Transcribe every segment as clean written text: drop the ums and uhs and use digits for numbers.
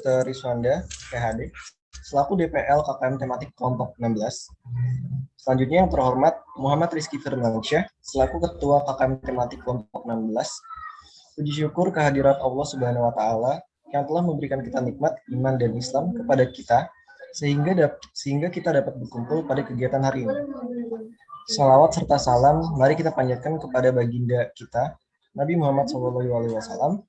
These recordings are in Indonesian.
Dr. Riswanda, PhD, selaku DPL KKM tematik kelompok 16. Selanjutnya yang terhormat Muhammad Rizky Firmansyah, selaku Ketua KKM tematik kelompok 16. Puji syukur kehadirat Allah Subhanahu wa Ta'ala yang telah memberikan kita nikmat iman dan Islam kepada kita sehingga kita dapat berkumpul pada kegiatan hari ini. Salawat serta salam mari kita panjatkan kepada baginda kita Nabi Muhammad SAW.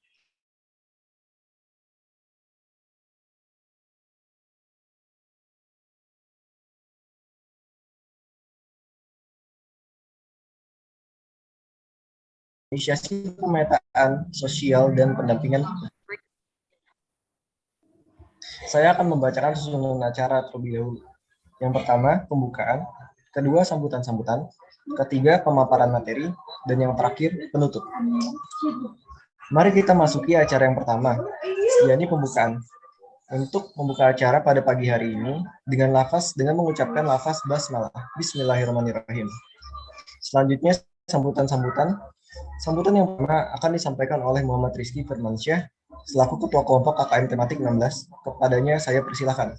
Inisiasi pemetaan sosial dan pendampingan. Saya akan membacakan susunan acara terlebih dahulu. Yang pertama, pembukaan. Kedua, sambutan-sambutan. Ketiga, pemaparan materi. Dan yang terakhir, penutup. Mari kita masuki acara yang pertama, yakni pembukaan. Untuk membuka acara pada pagi hari ini dengan mengucapkan lafaz basmalah. Bismillahirrahmanirrahim. Selanjutnya, sambutan-sambutan. Sambutan yang pertama akan disampaikan oleh Muhammad Rizky Firmansyah selaku Ketua Kelompok KKM tematik 16. Kepadanya saya persilahkan.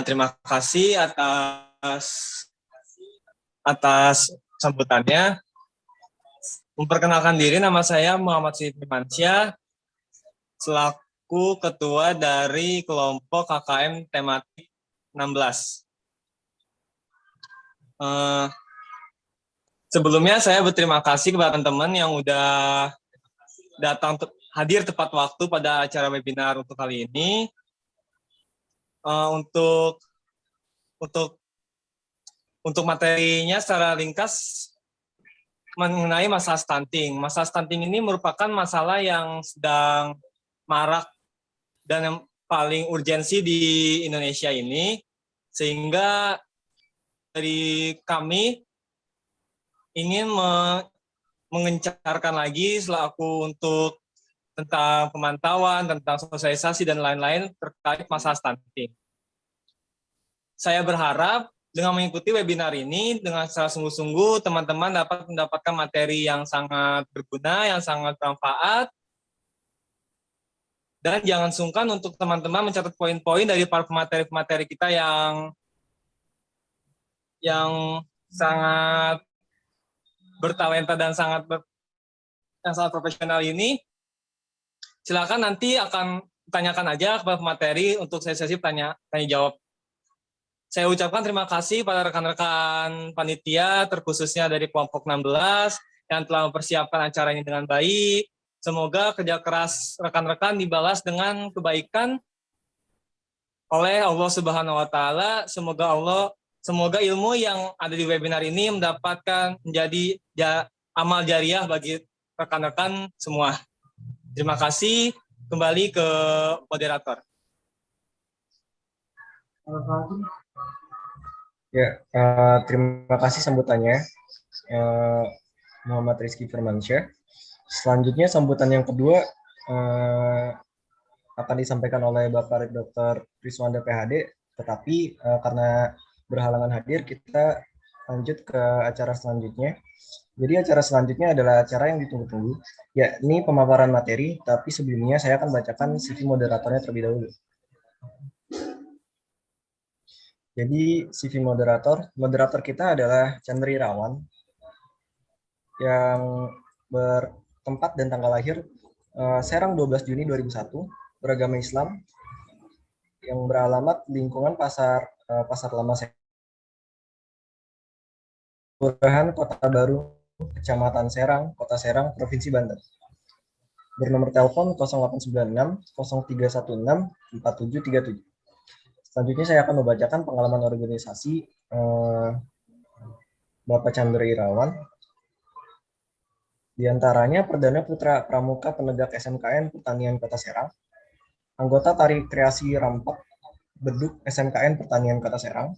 Terima kasih atas sambutannya. Memperkenalkan diri, nama saya Muhammad Rizky Firmansyah selaku Ketua dari Kelompok KKM tematik 16. Sebelumnya saya berterima kasih kepada teman-teman yang udah datang hadir tepat waktu pada acara webinar untuk kali ini. Untuk materinya secara ringkas mengenai masalah stunting. Masalah stunting ini merupakan masalah yang sedang marak dan yang paling urgensi di Indonesia ini, sehingga dari kami ingin mengencarkan lagi selaku untuk tentang pemantauan, tentang sosialisasi dan lain-lain terkait masalah stunting. Saya berharap dengan mengikuti webinar ini dengan secara sungguh-sungguh teman-teman dapat mendapatkan materi yang sangat berguna, yang sangat bermanfaat. Dan jangan sungkan untuk teman-teman mencatat poin-poin dari para pemateri-pemateri kita yang sangat bertalenta dan sangat profesional ini. Silakan nanti akan tanyakan aja kepada pemateri untuk sesi tanya jawab. Saya ucapkan terima kasih pada rekan-rekan panitia, terkhususnya dari kelompok 16 yang telah mempersiapkan acara ini dengan baik. Semoga kerja keras rekan-rekan dibalas dengan kebaikan oleh Allah Subhanahu wa Ta'ala. Semoga ilmu yang ada di webinar ini mendapatkan menjadi amal jariah bagi rekan-rekan semua. Terima kasih. Kembali ke moderator. Ya, terima kasih sambutannya, Muhammad Rizky Firmansyah. Selanjutnya sambutan yang kedua akan disampaikan oleh Bapak Dr. Riswanda PhD, tetapi karena berhalangan hadir, kita lanjut ke acara selanjutnya. Jadi acara selanjutnya adalah acara yang ditunggu-tunggu, yakni pemaparan materi, tapi sebelumnya saya akan bacakan CV moderatornya terlebih dahulu. Jadi CV moderator kita adalah Chandra Irawan yang bertempat dan tanggal lahir Serang 12 Juni 2001, beragama Islam, yang beralamat lingkungan Pasar Lama Kelurahan Kota Baru, Kecamatan Serang, Kota Serang, Provinsi Banten. Bernomor telepon 0896 0316 4737. Selanjutnya saya akan membacakan pengalaman organisasi Bapak Chandra Irawan. Di antaranya Perdana Putra Pramuka Penegak SMKN Pertanian Kota Serang, anggota Tari Kreasi Rampak Beduk SMKN Pertanian Kota Serang,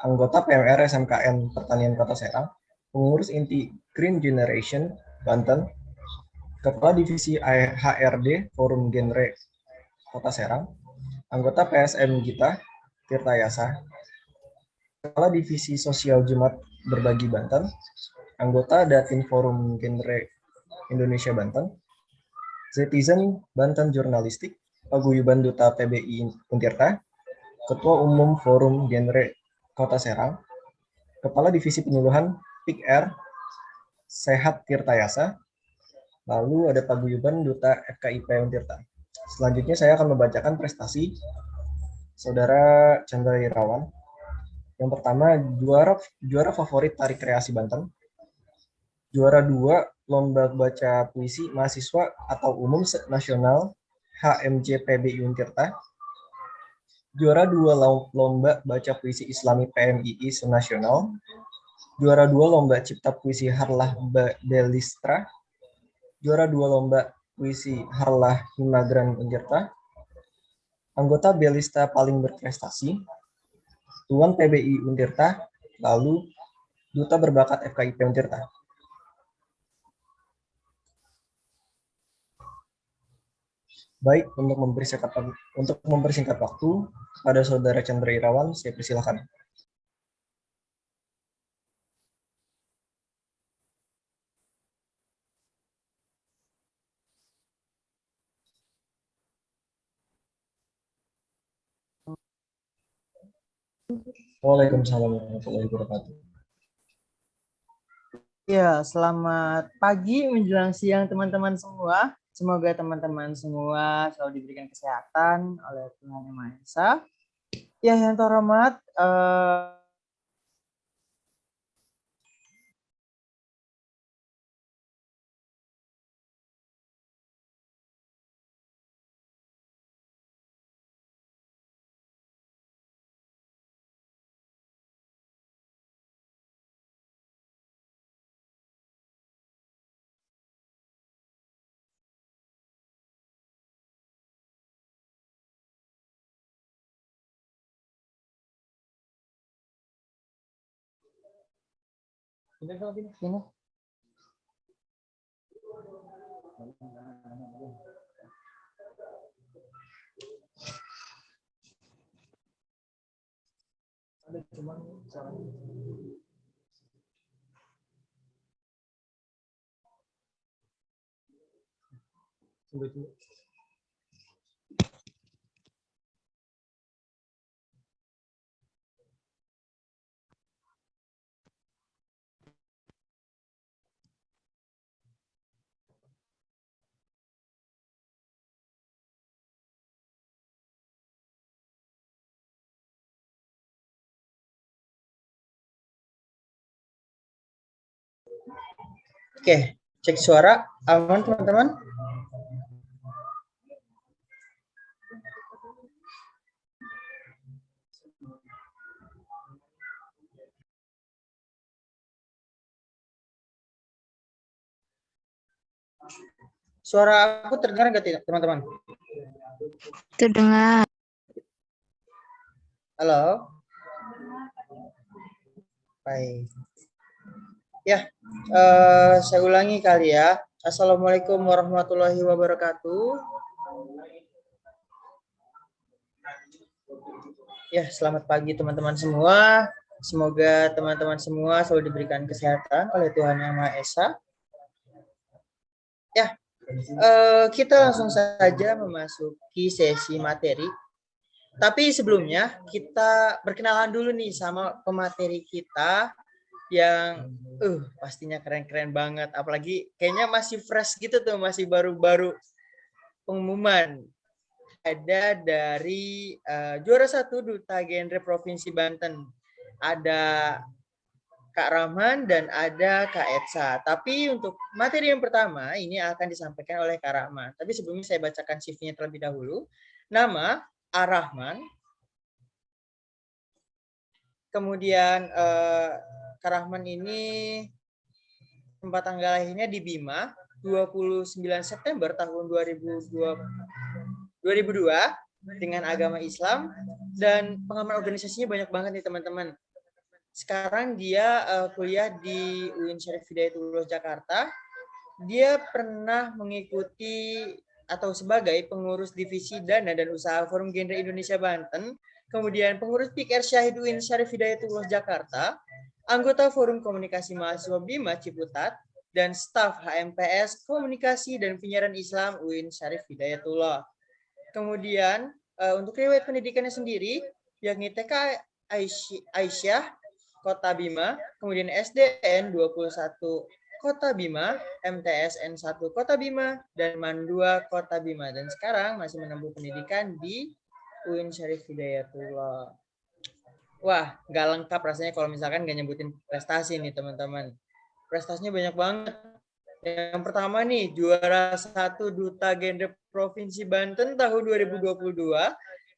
anggota PMR SMKN Pertanian Kota Serang, pengurus inti Green Generation Banten, Kepala Divisi HRD Forum Genre Kota Serang, anggota PSM Gita Tirtayasa, Kepala Divisi Sosial Jumat Berbagi Banten, anggota Datin Forum Genre Indonesia Banten, Citizen Banten Jurnalistik, Paguyuban Duta PBI Untirta, Ketua Umum Forum Genre Kota Serang, Kepala Divisi Penyuluhan PIK-R Sehat Tirtayasa, lalu ada Paguyuban Duta FKIP Untirta. Selanjutnya saya akan membacakan prestasi Saudara Chandra Irawan. Yang pertama, juara favorit Tari Kreasi Banten. Juara 2 Lomba Baca Puisi Mahasiswa atau Umum Nasional HMJ PBI Untirta. Juara 2 Lomba Baca Puisi Islami PMII Senasional. Juara 2 Lomba Cipta Puisi Harlah Belistra. Juara 2 Lomba Puisi Harlah Himagran Untirta. Anggota Belista paling berprestasi, Tuan PBI Untirta, lalu Duta Berbakat FKIP Untirta. Baik, untuk mempersingkat waktu, pada Saudara Chandra Irawan, saya persilakan. Waalaikumsalam warahmatullahi wabarakatuh. Ya, selamat pagi menjelang siang teman-teman semua. Semoga teman-teman semua selalu diberikan kesehatan oleh Tuhan Yang Maha Esa. Ya, yang terhormat, ini. Oke, cek suara, aman teman-teman? Suara aku terdengar nggak tidak, teman-teman? Terdengar. Halo? Baik. Ya, saya ulangi kali ya. Assalamualaikum warahmatullahi wabarakatuh. Ya, selamat pagi teman-teman semua. Semoga teman-teman semua selalu diberikan kesehatan oleh Tuhan Yang Maha Esa. Ya, kita langsung saja memasuki sesi materi. Tapi sebelumnya kita berkenalan dulu nih sama pemateri kita yang pastinya keren-keren banget. Apalagi kayaknya masih fresh gitu tuh, masih baru-baru pengumuman. Ada dari juara 1 Duta Genre Provinsi Banten. Ada Kak Rahman dan ada Kak Etsa. Tapi untuk materi yang pertama ini akan disampaikan oleh Kak Rahman. Tapi sebelumnya saya bacakan CV-nya terlebih dahulu. Nama Ar-Rahman. Kemudian Kak Rahman ini tempat tanggal lahirnya di Bima 29 September tahun 2002 dengan agama Islam dan pengalaman organisasinya banyak banget nih teman-teman. Sekarang dia kuliah di UIN Syarif Hidayatullah Jakarta. Dia pernah mengikuti atau sebagai pengurus divisi dana dan usaha Forum Genre Indonesia Banten, kemudian pengurus PIK-R Syahid UIN Syarif Hidayatullah Jakarta, anggota Forum Komunikasi Mahasiswa Bima Ciputat, dan staf HMPS Komunikasi dan Penyiaran Islam UIN Syarif Hidayatullah. Kemudian untuk riwayat pendidikannya sendiri, yakni TK Aisyah, Kota Bima, kemudian SDN 21 Kota Bima, MTSN 1 Kota Bima, dan MAN 2 Kota Bima. Dan sekarang masih menempuh pendidikan di UIN Syarif Hidayatullah. Wah, nggak lengkap rasanya kalau misalkan nggak nyebutin prestasi nih teman-teman. Prestasinya banyak banget. Yang pertama nih, juara 1 Duta Genre Provinsi Banten tahun 2022,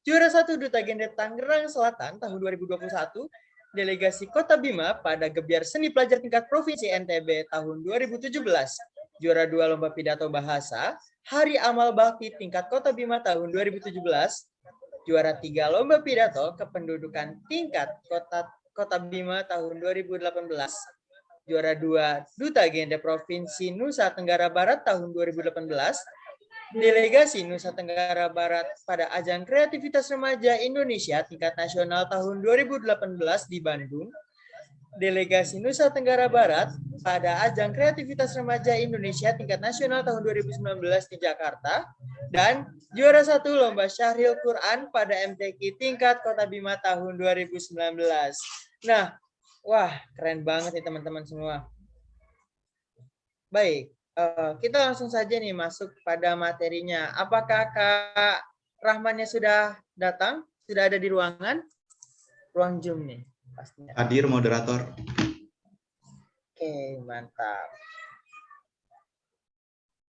juara 1 Duta Genre Tangerang Selatan tahun 2021, delegasi Kota Bima pada Gebiar Seni Pelajar tingkat Provinsi NTB tahun 2017, juara 2 Lomba Pidato Bahasa, Hari Amal Bakti tingkat Kota Bima tahun 2017, juara 3 Lomba Pidato Kependudukan tingkat Kota Bima tahun 2018, juara 2 Duta Genre Provinsi Nusa Tenggara Barat tahun 2018, delegasi Nusa Tenggara Barat pada Ajang Kreativitas Remaja Indonesia tingkat nasional tahun 2018 di Bandung, delegasi Nusa Tenggara Barat pada Ajang Kreativitas Remaja Indonesia tingkat nasional tahun 2019 di Jakarta, dan juara 1 Lomba Syahril Quran pada MTQ tingkat Kota Bima tahun 2019. Nah, wah, keren banget nih teman-teman semua. Baik, kita langsung saja nih masuk pada materinya. Apakah Kak Rahmannya sudah datang? Sudah ada di ruangan? Ruang Zoom nih, pastinya. Hadir moderator. Oke, mantap.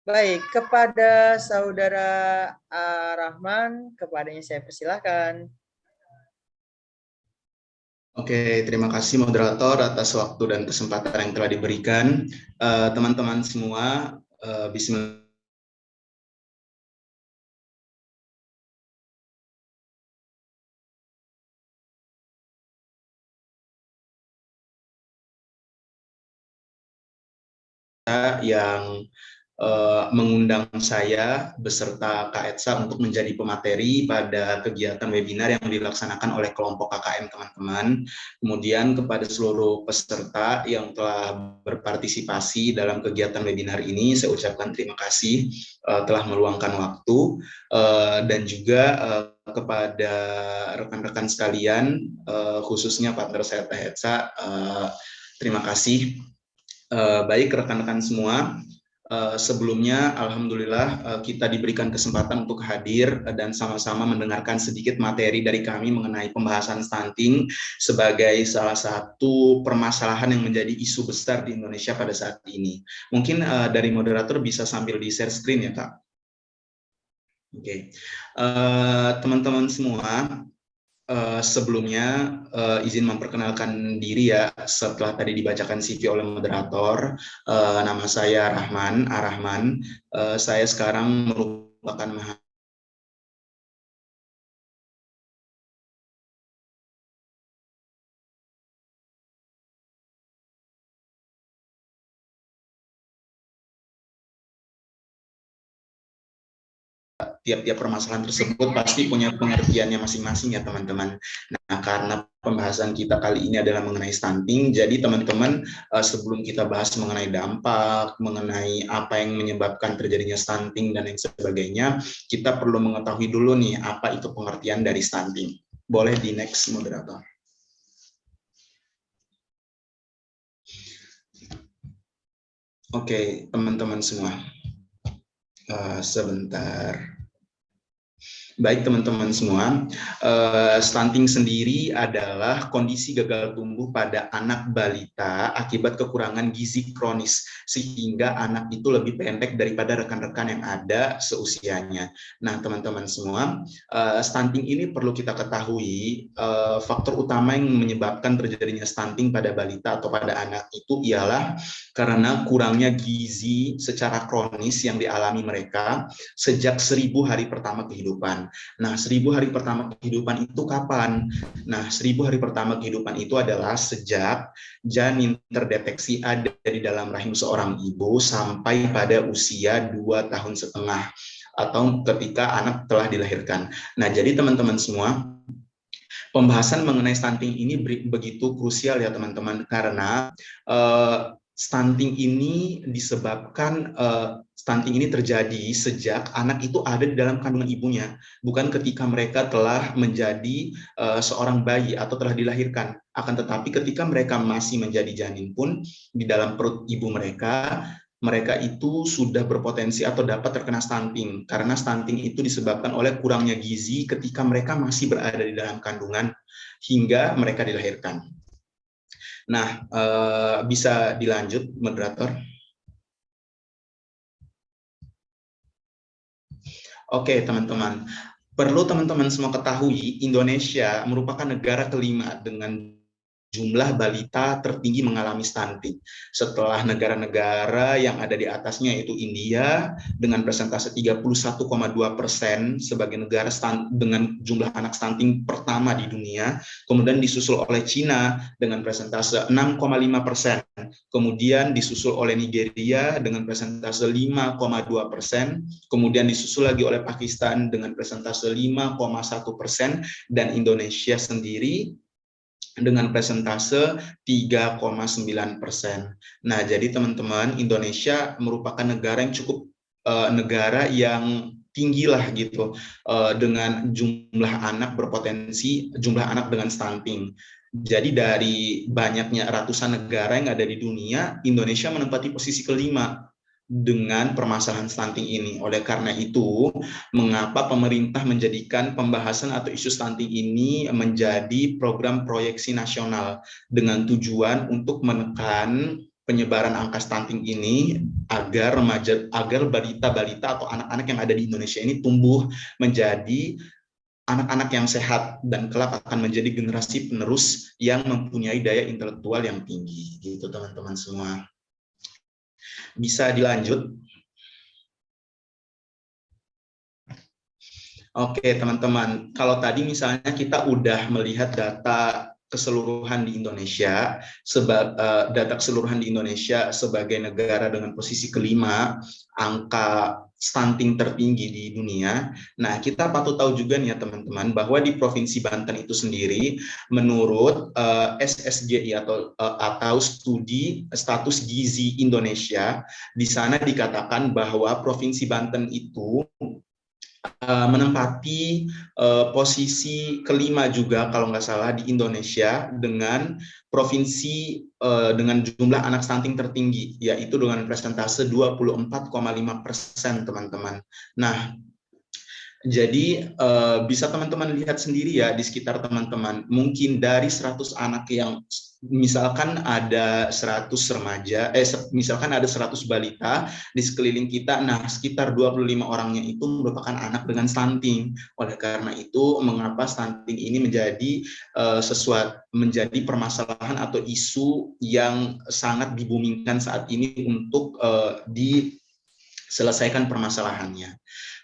Baik, kepada Saudara Rahman, kepadanya saya persilahkan. Oke, terima kasih moderator atas waktu dan kesempatan yang telah diberikan. Teman-teman semua, bismillah. Yang mengundang saya beserta Kak Etsa untuk menjadi pemateri pada kegiatan webinar yang dilaksanakan oleh kelompok KKM teman-teman. Kemudian kepada seluruh peserta yang telah berpartisipasi dalam kegiatan webinar ini, saya ucapkan terima kasih telah meluangkan waktu, dan juga kepada rekan-rekan sekalian, khususnya partner saya Teh Etsa, terima kasih. Baik rekan-rekan semua, sebelumnya alhamdulillah kita diberikan kesempatan untuk hadir dan sama-sama mendengarkan sedikit materi dari kami mengenai pembahasan stunting sebagai salah satu permasalahan yang menjadi isu besar di Indonesia pada saat ini. Mungkin dari moderator bisa sambil di share screen ya Kak. Oke. Teman-teman semua, sebelumnya izin memperkenalkan diri ya, setelah tadi dibacakan CV oleh moderator. Nama saya Rahman. Saya sekarang merupakan tiap-tiap permasalahan tersebut pasti punya pengertiannya masing-masing ya teman-teman. Nah, karena pembahasan kita kali ini adalah mengenai stunting, jadi teman-teman sebelum kita bahas mengenai dampak, mengenai apa yang menyebabkan terjadinya stunting dan yang sebagainya, kita perlu mengetahui dulu nih apa itu pengertian dari stunting. Boleh di next moderator. Oke, teman-teman semua. Sebentar. Baik teman-teman semua, stunting sendiri adalah kondisi gagal tumbuh pada anak balita akibat kekurangan gizi kronis, sehingga anak itu lebih pendek daripada rekan-rekan yang ada seusianya. Nah teman-teman semua, stunting ini perlu kita ketahui, faktor utama yang menyebabkan terjadinya stunting pada balita atau pada anak itu ialah karena kurangnya gizi secara kronis yang dialami mereka sejak 1000 hari pertama kehidupan. Nah, 1000 hari pertama kehidupan itu kapan? Nah, 1000 hari pertama kehidupan itu adalah sejak janin terdeteksi ada di dalam rahim seorang ibu sampai pada usia 2,5 tahun atau ketika anak telah dilahirkan. Nah, jadi teman-teman semua, pembahasan mengenai stunting ini begitu krusial ya teman-teman, karena stunting ini disebabkan stunting ini terjadi sejak anak itu ada di dalam kandungan ibunya, bukan ketika mereka telah menjadi seorang bayi atau telah dilahirkan. Akan tetapi ketika mereka masih menjadi janin pun di dalam perut ibu mereka, mereka itu sudah berpotensi atau dapat terkena stunting, karena stunting itu disebabkan oleh kurangnya gizi ketika mereka masih berada di dalam kandungan hingga mereka dilahirkan. Nah, bisa dilanjut, moderator. Oke, teman-teman. Perlu teman-teman semua ketahui, Indonesia merupakan negara kelima dengan jumlah balita tertinggi mengalami stunting. Setelah negara-negara yang ada di atasnya yaitu India dengan persentase 31,2% sebagai negara dengan jumlah anak stunting pertama di dunia, kemudian disusul oleh Cina dengan persentase 6,5%, kemudian disusul oleh Nigeria dengan persentase 5,2%, kemudian disusul lagi oleh Pakistan dengan persentase 5,1%, dan Indonesia sendiri dengan persentase 3,9%. Nah, jadi teman-teman, Indonesia merupakan negara yang cukup negara yang tinggi lah gitu dengan jumlah anak berpotensi, jumlah anak dengan stunting. Jadi dari banyaknya ratusan negara yang ada di dunia, Indonesia menempati posisi kelima dengan permasalahan stunting ini. Oleh karena itu, mengapa pemerintah menjadikan pembahasan atau isu stunting ini menjadi program proyeksi nasional dengan tujuan untuk menekan penyebaran angka stunting ini agar balita-balita atau anak-anak yang ada di Indonesia ini tumbuh menjadi anak-anak yang sehat dan kelak akan menjadi generasi penerus yang mempunyai daya intelektual yang tinggi. Gitu teman-teman semua. Bisa dilanjut. Oke, teman-teman. Kalau tadi misalnya kita udah melihat data keseluruhan di Indonesia, sebagai negara dengan posisi kelima, angka stunting tertinggi di dunia. Nah, kita patut tahu juga nih ya teman-teman, bahwa di Provinsi Banten itu sendiri, menurut SSGI atau Studi Status Gizi Indonesia, di sana dikatakan bahwa Provinsi Banten itu menempati posisi kelima juga kalau nggak salah di Indonesia dengan provinsi dengan jumlah anak stunting tertinggi, yaitu dengan persentase 24,5%, teman-teman. Nah, jadi bisa teman-teman lihat sendiri ya di sekitar teman-teman, mungkin dari 100 anak yang misalkan ada 100 remaja, misalkan ada 100 balita di sekeliling kita, nah sekitar 25 orangnya itu merupakan anak dengan stunting. Oleh karena itu, mengapa stunting ini menjadi permasalahan atau isu yang sangat dibumingkan saat ini untuk diselesaikan permasalahannya.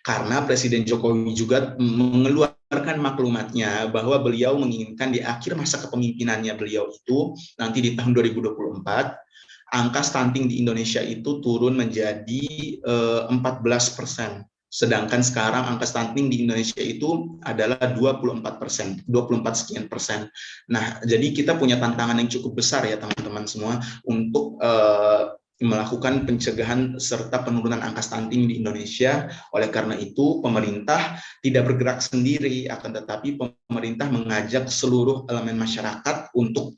Karena Presiden Jokowi juga mengeluarkan maklumatnya bahwa beliau menginginkan di akhir masa kepemimpinannya beliau itu nanti di tahun 2024 angka stunting di Indonesia itu turun menjadi 14%. Sedangkan sekarang angka stunting di Indonesia itu adalah 24%, 24 sekian persen. Nah, jadi kita punya tantangan yang cukup besar ya teman-teman semua untuk melakukan pencegahan serta penurunan angka stunting di Indonesia. Oleh karena itu, pemerintah tidak bergerak sendiri, akan tetapi pemerintah mengajak seluruh elemen masyarakat untuk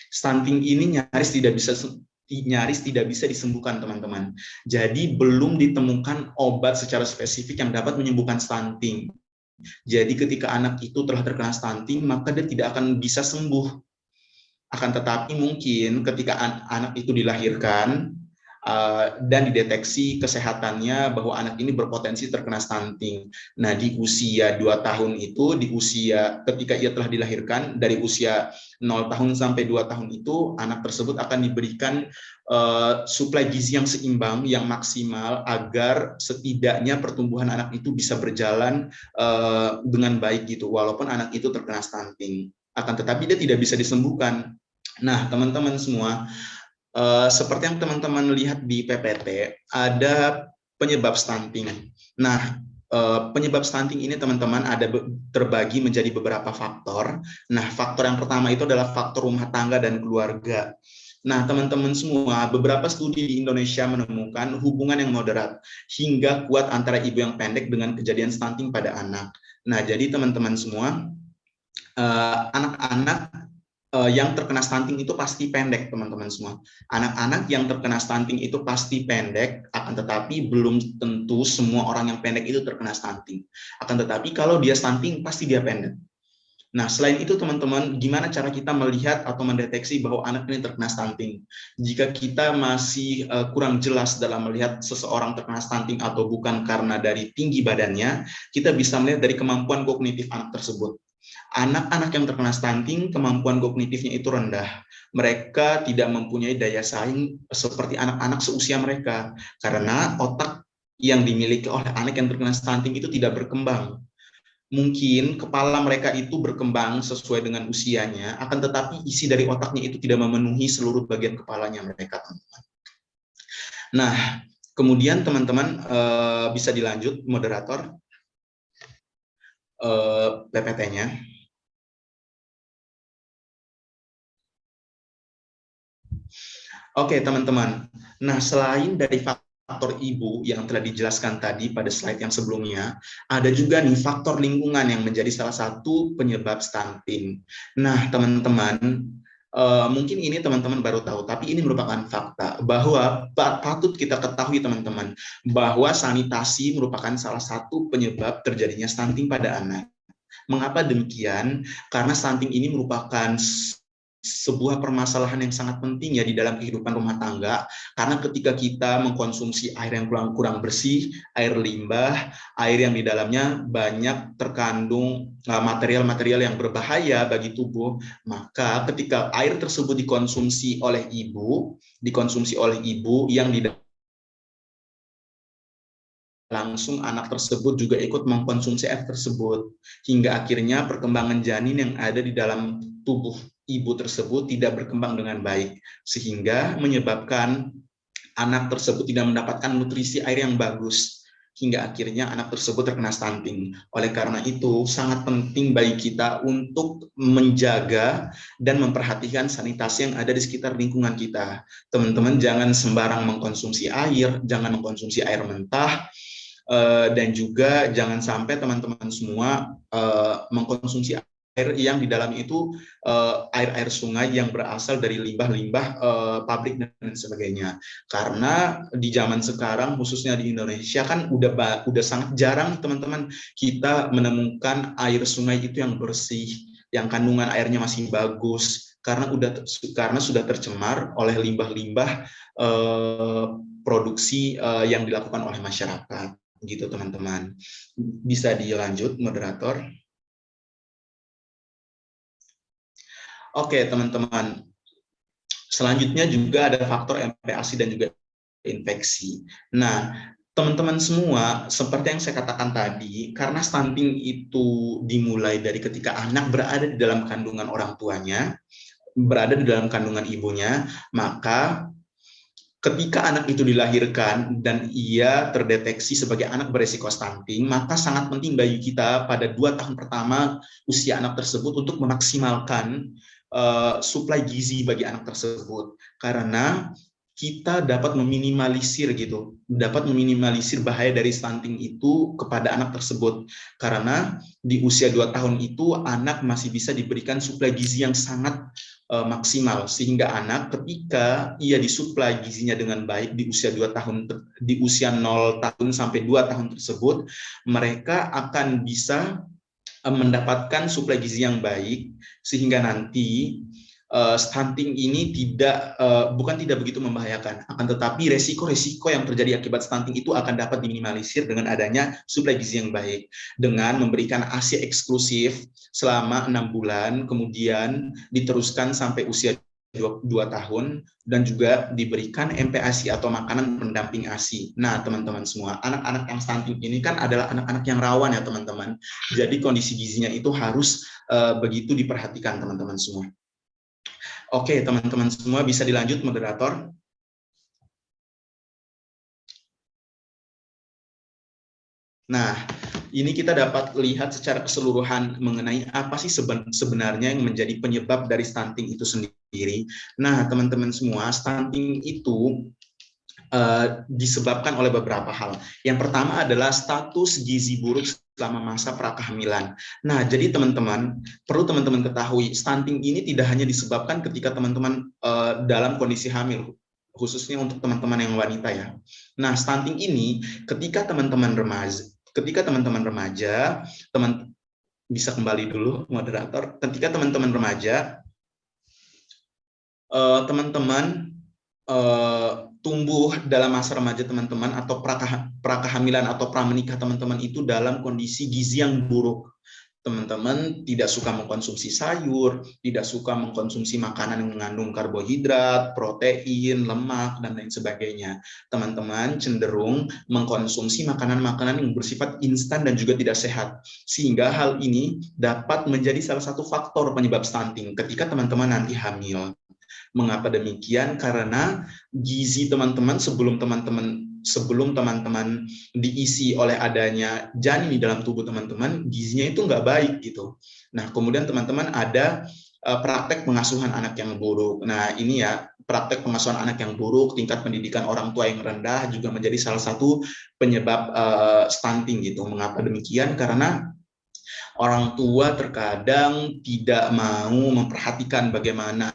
stunting ini nyaris tidak bisa disembuhkan, teman-teman. Jadi belum ditemukan obat secara spesifik yang dapat menyembuhkan stunting. Jadi ketika anak itu telah terkena stunting, maka dia tidak akan bisa sembuh. Akan tetapi mungkin ketika anak itu dilahirkan dan dideteksi kesehatannya bahwa anak ini berpotensi terkena stunting. Nah, di usia 2 tahun itu, ketika ia telah dilahirkan, dari usia 0 tahun sampai 2 tahun itu, anak tersebut akan diberikan suplai gizi yang seimbang, yang maksimal, agar setidaknya pertumbuhan anak itu bisa berjalan dengan baik gitu, walaupun anak itu terkena stunting. Akan tetapi dia tidak bisa disembuhkan. Nah, teman-teman semua, seperti yang teman-teman lihat di PPT, ada penyebab stunting. Nah, penyebab stunting ini teman-teman ada terbagi menjadi beberapa faktor. Nah, faktor yang pertama itu adalah faktor rumah tangga dan keluarga. Nah, teman-teman semua, beberapa studi di Indonesia menemukan hubungan yang moderat hingga kuat antara ibu yang pendek dengan kejadian stunting pada anak. Nah, jadi teman-teman semua, anak-anak yang terkena stunting itu pasti pendek, teman-teman semua. Anak-anak yang terkena stunting itu pasti pendek, akan tetapi belum tentu semua orang yang pendek itu terkena stunting. Akan tetapi kalau dia stunting, pasti dia pendek. Nah, selain itu teman-teman, gimana cara kita melihat atau mendeteksi bahwa anak ini terkena stunting? Jika kita masih kurang jelas dalam melihat seseorang terkena stunting atau bukan karena dari tinggi badannya, kita bisa melihat dari kemampuan kognitif anak tersebut. Anak-anak yang terkena stunting, kemampuan kognitifnya itu rendah. Mereka tidak mempunyai daya saing seperti anak-anak seusia mereka, karena otak yang dimiliki oleh anak yang terkena stunting itu tidak berkembang. Mungkin kepala mereka itu berkembang sesuai dengan usianya, akan tetapi isi dari otaknya itu tidak memenuhi seluruh bagian kepalanya mereka, teman-teman. Nah, kemudian teman-teman bisa dilanjut, moderator, PPT-nya. Oke, teman-teman. Nah, selain dari faktor ibu yang telah dijelaskan tadi pada slide yang sebelumnya, ada juga nih faktor lingkungan yang menjadi salah satu penyebab stunting. Nah, teman-teman, mungkin ini teman-teman baru tahu, tapi ini merupakan fakta bahwa patut kita ketahui, teman-teman, bahwa sanitasi merupakan salah satu penyebab terjadinya stunting pada anak. Mengapa demikian? Karena stunting ini merupakan sebuah permasalahan yang sangat penting ya di dalam kehidupan rumah tangga, karena ketika kita mengkonsumsi air yang kurang bersih, air limbah, air yang di dalamnya banyak terkandung material-material yang berbahaya bagi tubuh, maka ketika air tersebut dikonsumsi oleh ibu yang di langsung anak tersebut juga ikut mengkonsumsi air tersebut, hingga akhirnya perkembangan janin yang ada di dalam tubuh ibu tersebut tidak berkembang dengan baik, sehingga menyebabkan anak tersebut tidak mendapatkan nutrisi air yang bagus, hingga akhirnya anak tersebut terkena stunting. Oleh karena itu, sangat penting bagi kita untuk menjaga dan memperhatikan sanitasi yang ada di sekitar lingkungan kita. Teman-teman jangan sembarang mengkonsumsi air, jangan mengkonsumsi air mentah, dan juga jangan sampai teman-teman semua mengkonsumsi air yang di dalam itu air-air sungai yang berasal dari limbah-limbah pabrik dan sebagainya. Karena di zaman sekarang khususnya di Indonesia kan udah sangat jarang teman-teman kita menemukan air sungai itu yang bersih, yang kandungan airnya masih bagus, karena sudah tercemar oleh limbah-limbah produksi yang dilakukan oleh masyarakat. Gitu teman-teman. Bisa dilanjut, moderator. Oke, teman-teman. Selanjutnya juga ada faktor MPASI dan juga infeksi. Nah, teman-teman semua, seperti yang saya katakan tadi, karena stunting itu dimulai dari ketika anak berada di dalam kandungan orang tuanya, berada di dalam kandungan ibunya, maka ketika anak itu dilahirkan dan ia terdeteksi sebagai anak beresiko stunting, maka sangat penting bagi kita pada 2 tahun pertama usia anak tersebut untuk memaksimalkan suplai gizi bagi anak tersebut. Karena kita dapat meminimalisir bahaya dari stunting itu kepada anak tersebut. Karena di usia 2 tahun itu anak masih bisa diberikan suplai gizi yang sangat maksimal, sehingga anak ketika ia disuplai gizinya dengan baik di usia 2 tahun, di usia 0 tahun sampai 2 tahun tersebut, mereka akan bisa mendapatkan suplai gizi yang baik, sehingga nanti stunting ini bukan tidak begitu membahayakan, akan tetapi resiko-resiko yang terjadi akibat stunting itu akan dapat diminimalisir dengan adanya suplai gizi yang baik, dengan memberikan ASI eksklusif selama 6 bulan, kemudian diteruskan sampai usia 2 tahun, dan juga diberikan MPASI atau makanan pendamping ASI. Nah, teman-teman semua, anak-anak yang stunting ini kan adalah anak-anak yang rawan ya, teman-teman. Jadi kondisi gizinya itu harus begitu diperhatikan, teman-teman semua. Oke, teman-teman semua bisa dilanjut, moderator. Nah, ini kita dapat lihat secara keseluruhan mengenai apa sih sebenarnya yang menjadi penyebab dari stunting itu sendiri. Nah, teman-teman semua, stunting itu disebabkan oleh beberapa hal. Yang pertama adalah status gizi buruk selama masa prakehamilan. Nah, jadi teman-teman, perlu teman-teman ketahui, stunting ini tidak hanya disebabkan ketika teman-teman dalam kondisi hamil, khususnya untuk teman-teman yang wanita ya. Nah, stunting ini ketika teman-teman remaja, teman bisa kembali dulu moderator. Ketika teman-teman remaja, teman-teman tumbuh dalam masa remaja teman-teman atau prakehamilan atau pramenikah teman-teman itu dalam kondisi gizi yang buruk. Teman-teman tidak suka mengkonsumsi sayur, tidak suka mengkonsumsi makanan yang mengandung karbohidrat, protein, lemak, dan lain sebagainya. Teman-teman cenderung mengkonsumsi makanan-makanan yang bersifat instan dan juga tidak sehat. Sehingga hal ini dapat menjadi salah satu faktor penyebab stunting ketika teman-teman nanti hamil. Mengapa demikian? Karena gizi teman-teman sebelum teman-teman diisi oleh adanya janin di dalam tubuh teman-teman, gizinya itu nggak baik gitu. Nah, kemudian teman-teman ada praktek pengasuhan anak yang buruk. Nah, ini ya, praktek pengasuhan anak yang buruk, tingkat pendidikan orang tua yang rendah juga menjadi salah satu penyebab stunting gitu. Mengapa demikian? Karena orang tua terkadang tidak mau memperhatikan bagaimana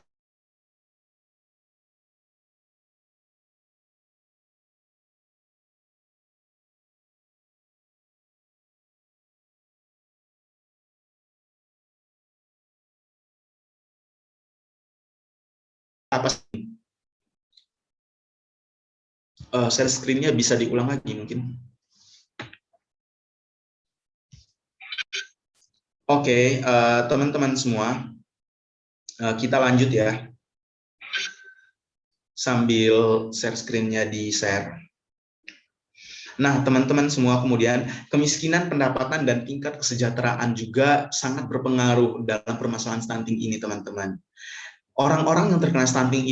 apa share screen-nya bisa diulang lagi mungkin. Oke, teman-teman semua, kita lanjut ya. Sambil share screen-nya di-share. Nah, teman-teman semua, kemudian kemiskinan pendapatan dan tingkat kesejahteraan juga sangat berpengaruh dalam permasalahan stunting ini, teman-teman. Orang-orang yang terkena stunting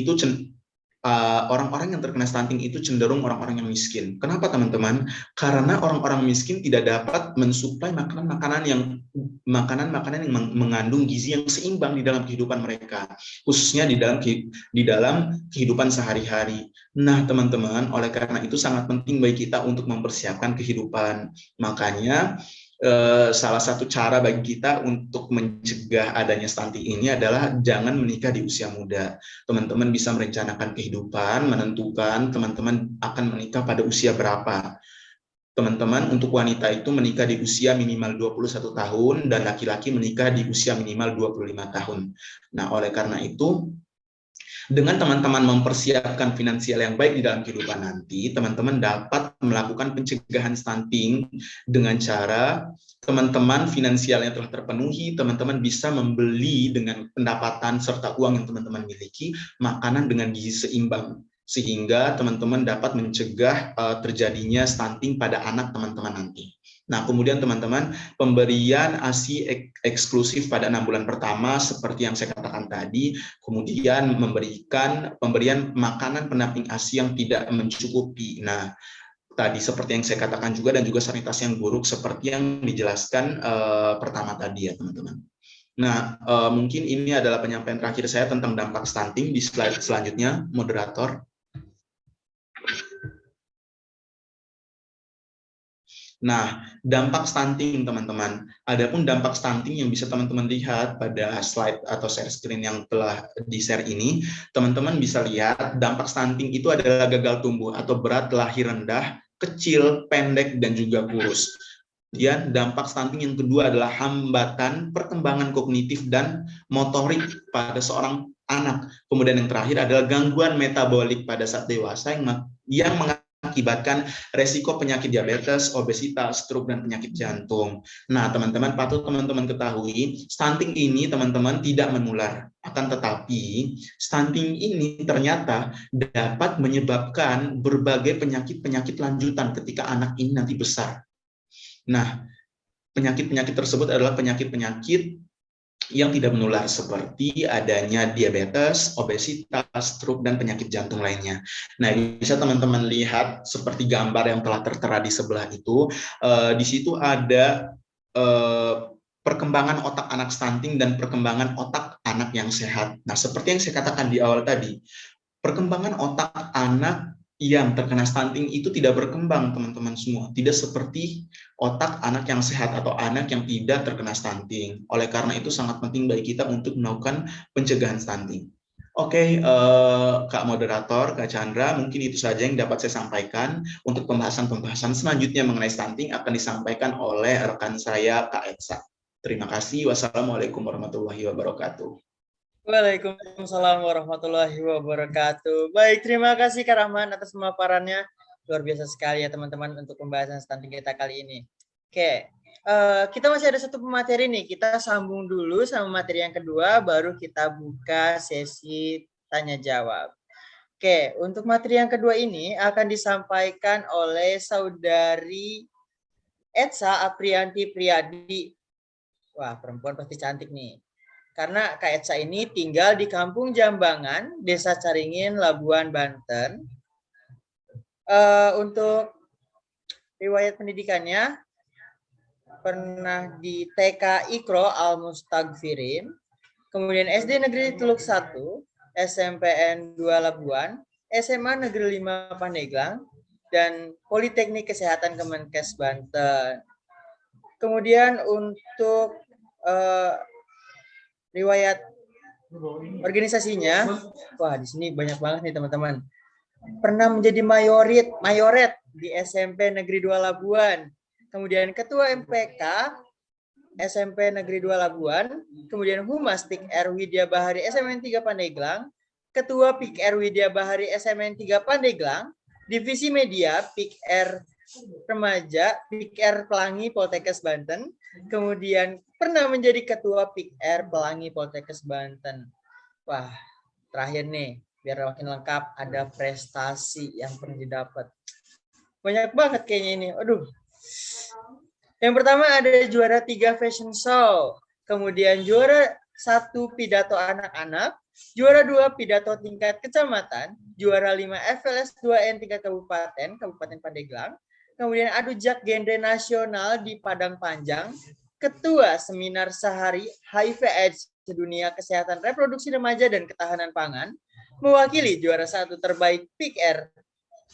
itu cenderung orang-orang yang miskin. Kenapa, teman-teman? Karena orang-orang miskin tidak dapat mensuplai makanan-makanan yang mengandung gizi yang seimbang di dalam kehidupan mereka, khususnya di dalam kehidupan sehari-hari. Nah, teman-teman, oleh karena itu sangat penting bagi kita untuk mempersiapkan kehidupan. Makanya salah satu cara bagi kita untuk mencegah adanya stunting ini adalah jangan menikah di usia muda. Teman-teman bisa merencanakan kehidupan, menentukan teman-teman akan menikah pada usia berapa. Teman-teman, untuk wanita itu menikah di usia minimal 21 tahun dan laki-laki menikah di usia minimal 25 tahun. Nah, oleh karena itu, dengan teman-teman mempersiapkan finansial yang baik di dalam kehidupan nanti, teman-teman dapat melakukan pencegahan stunting dengan cara teman-teman finansialnya telah terpenuhi, teman-teman bisa membeli dengan pendapatan serta uang yang teman-teman miliki, makanan dengan gizi seimbang, sehingga teman-teman dapat mencegah terjadinya stunting pada anak teman-teman nanti. Nah, kemudian teman-teman, pemberian ASI eksklusif pada 6 bulan pertama seperti yang saya katakan tadi, kemudian pemberian makanan pendamping ASI yang tidak mencukupi. Nah, tadi seperti yang saya katakan juga, dan juga sanitasi yang buruk seperti yang dijelaskan pertama tadi ya, teman-teman. Nah, mungkin ini adalah penyampaian terakhir saya tentang dampak stunting. Di slide selanjutnya, moderator. Nah, dampak stunting, teman-teman. Adapun dampak stunting yang bisa teman-teman lihat pada slide atau share screen yang telah di-share ini, teman-teman bisa lihat dampak stunting itu adalah gagal tumbuh atau berat lahir rendah, kecil, pendek, dan juga kurus. Kemudian dampak stunting yang kedua adalah hambatan perkembangan kognitif dan motorik pada seorang anak. Kemudian yang terakhir adalah gangguan metabolik pada saat dewasa yang mengakibatkan resiko penyakit diabetes, obesitas, stroke, dan penyakit jantung. Nah, teman-teman, patut teman-teman ketahui, stunting ini teman-teman tidak menular. Akan tetapi, stunting ini ternyata dapat menyebabkan berbagai penyakit-penyakit lanjutan ketika anak ini nanti besar. Nah, penyakit-penyakit tersebut adalah penyakit-penyakit yang tidak menular seperti adanya diabetes, obesitas, stroke, dan penyakit jantung lainnya. Nah, bisa teman-teman lihat seperti gambar yang telah tertera di sebelah itu, di situ ada perkembangan otak anak stunting dan perkembangan otak anak yang sehat. Nah, seperti yang saya katakan di awal tadi, perkembangan otak anak yang terkena stunting itu tidak berkembang, teman-teman semua. Tidak seperti otak anak yang sehat atau anak yang tidak terkena stunting. Oleh karena itu sangat penting bagi kita untuk melakukan pencegahan stunting. Oke, Kak Moderator, Kak Chandra, mungkin itu saja yang dapat saya sampaikan. Untuk pembahasan-pembahasan selanjutnya mengenai stunting akan disampaikan oleh rekan saya, Kak Etsa. Terima kasih. Wassalamualaikum warahmatullahi wabarakatuh. Waalaikumsalam warahmatullahi wabarakatuh. Baik, terima kasih Kak Rahman atas pemaparannya. Luar biasa sekali ya teman-teman untuk pembahasan stunting kita kali ini. Oke, kita masih ada satu pemateri nih. Kita sambung dulu sama materi yang kedua, baru kita buka sesi tanya jawab. Oke, untuk materi yang kedua ini akan disampaikan oleh saudari Etsa Aprianti Priadi. Wah, perempuan pasti cantik nih. Karena Kak Etsa ini tinggal di Kampung Jambangan, Desa Caringin, Labuan, Banten. Untuk riwayat pendidikannya, pernah di TK Ikro Al-Mustagfirin, kemudian SD Negeri Teluk 1, SMPN 2 Labuan, SMA Negeri 5 Pandeglang, dan Politeknik Kesehatan Kemenkes Banten. Kemudian untuk riwayat organisasinya, wah di sini banyak banget nih teman-teman. Pernah menjadi mayoret di SMP Negeri 2 Labuan, kemudian Ketua MPK SMP Negeri 2 Labuan, kemudian Humas PIK R Widya Bahari SMN 3 Pandeglang, Ketua PIK R Widya Bahari SMN 3 Pandeglang, Divisi Media PIK R Remaja PIK R Pelangi Poltekkes Banten, kemudian pernah menjadi Ketua PIK R Pelangi Poltekkes Banten. Wah, terakhir nih, biar makin lengkap, ada prestasi yang pernah didapat. Banyak banget kayaknya ini. Aduh. Yang pertama ada juara 3 fashion show, kemudian juara 1 pidato anak-anak, juara 2 pidato tingkat kecamatan, juara 5 FLS 2N tingkat Kabupaten Pandeglang, kemudian adu jak genre nasional di Padang Panjang, ketua seminar sehari HIV/AIDS sedunia kesehatan reproduksi remaja dan ketahanan pangan, mewakili juara 1 terbaik PIK R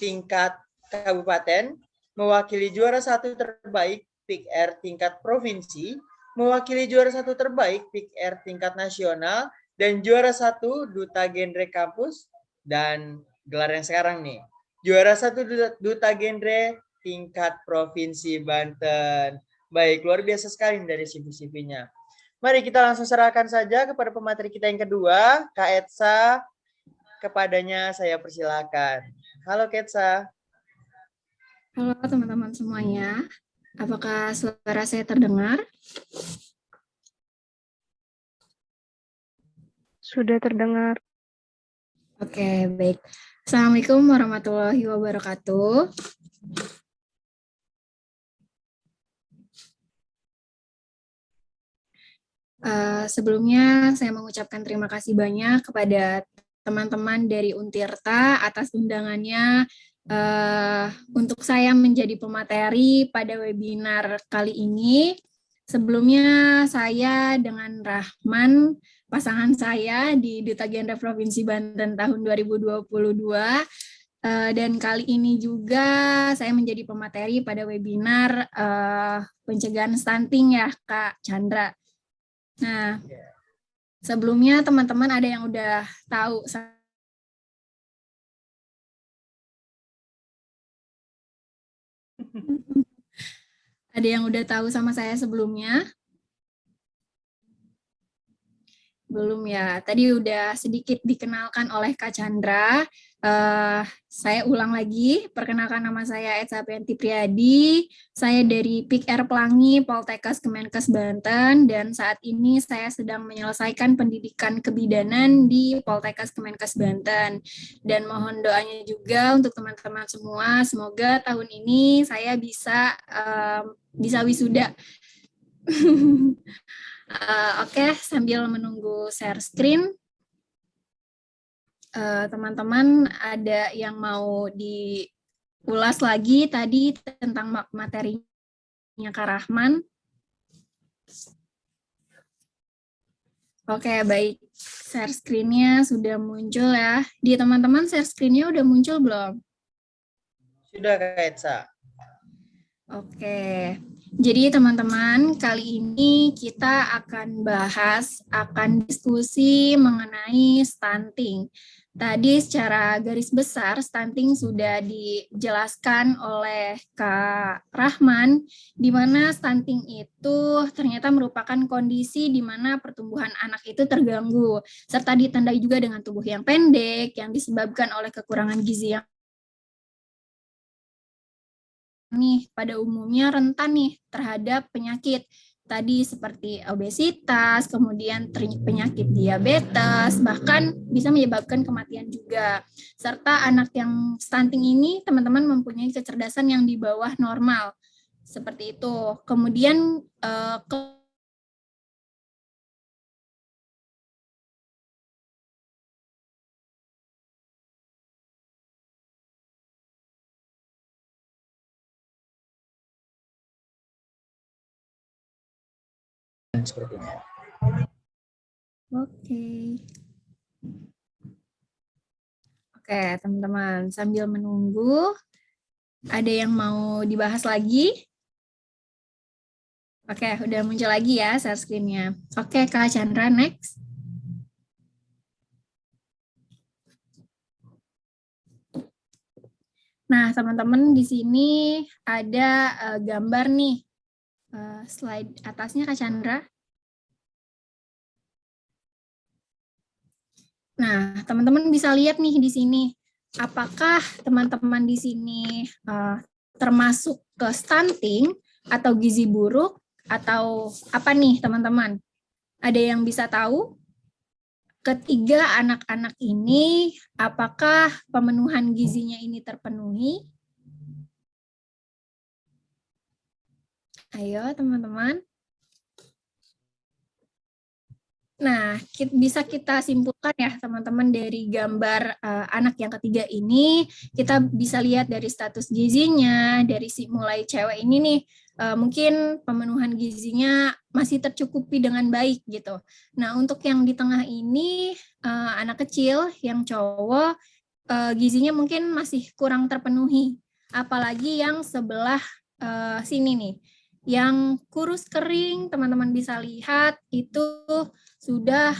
tingkat kabupaten, mewakili juara 1 terbaik PIK R tingkat provinsi, mewakili juara 1 terbaik PIK R tingkat nasional, dan juara 1 duta genre kampus, dan gelar yang sekarang nih, juara 1 duta genre tingkat provinsi Banten. Baik, luar biasa sekali dari CV-CV-nya. Mari kita langsung serahkan saja kepada pemateri kita yang kedua, Kak Etsa. Kepadanya saya persilakan. Halo Kak Etsa. Halo teman-teman semuanya. Apakah suara saya terdengar? Sudah terdengar. Oke, baik. Assalamualaikum warahmatullahi wabarakatuh. Sebelumnya saya mengucapkan terima kasih banyak kepada teman-teman dari Untirta atas undangannya untuk saya menjadi pemateri pada webinar kali ini. Sebelumnya saya dengan Rahman, pasangan saya di Duta Genre Provinsi Banten tahun 2022, dan kali ini juga saya menjadi pemateri pada webinar pencegahan stunting ya Kak Chandra. Nah, sebelumnya teman-teman ada yang udah tahu sama saya sebelumnya? Belum ya, tadi udah sedikit dikenalkan oleh Kak Chandra. Saya ulang lagi, perkenalkan nama saya Etsa Aprianti Priadi, saya dari PIK R Pelangi, Poltekkes Kemenkes Banten, dan saat ini saya sedang menyelesaikan pendidikan kebidanan di Poltekkes Kemenkes Banten. Dan mohon doanya juga untuk teman-teman semua, semoga tahun ini saya bisa wisuda. Oke, sambil menunggu share screen, teman-teman ada yang mau diulas lagi tadi tentang materinya Kak Rahman? Oke, baik. Share screen-nya sudah muncul ya. Di teman-teman share screen-nya udah muncul belum? Sudah, Kak Etsa. Oke, jadi teman-teman, kali ini kita akan diskusi mengenai stunting. Tadi secara garis besar stunting sudah dijelaskan oleh Kak Rahman, di mana stunting itu ternyata merupakan kondisi di mana pertumbuhan anak itu terganggu, serta ditandai juga dengan tubuh yang pendek yang disebabkan oleh kekurangan gizi yang pada umumnya rentan nih terhadap penyakit tadi seperti obesitas, kemudian penyakit diabetes, bahkan bisa menyebabkan kematian juga. Serta anak yang stunting ini teman-teman mempunyai kecerdasan yang di bawah normal. Seperti itu. Kemudian sepertinya. Oke, teman-teman, sambil menunggu, ada yang mau dibahas lagi? Oke, udah muncul lagi ya share screen-nya. Oke, Kak Chandra, next. Nah, teman-teman, di sini ada gambar nih. Slide atasnya, Kak Chandra. Nah, teman-teman bisa lihat nih di sini. Apakah teman-teman di sini termasuk ke stunting atau gizi buruk atau apa nih, teman-teman? Ada yang bisa tahu? Ketiga anak-anak ini, apakah pemenuhan gizinya ini terpenuhi? Ayo, teman-teman. Nah, bisa kita simpulkan ya, teman-teman, dari gambar anak yang ketiga ini, kita bisa lihat dari status gizinya, dari mulai cewek ini nih, mungkin pemenuhan gizinya masih tercukupi dengan baik gitu. Nah, untuk yang di tengah ini, anak kecil yang cowok, gizinya mungkin masih kurang terpenuhi. Apalagi yang sebelah sini nih, yang kurus kering, teman-teman bisa lihat itu sudah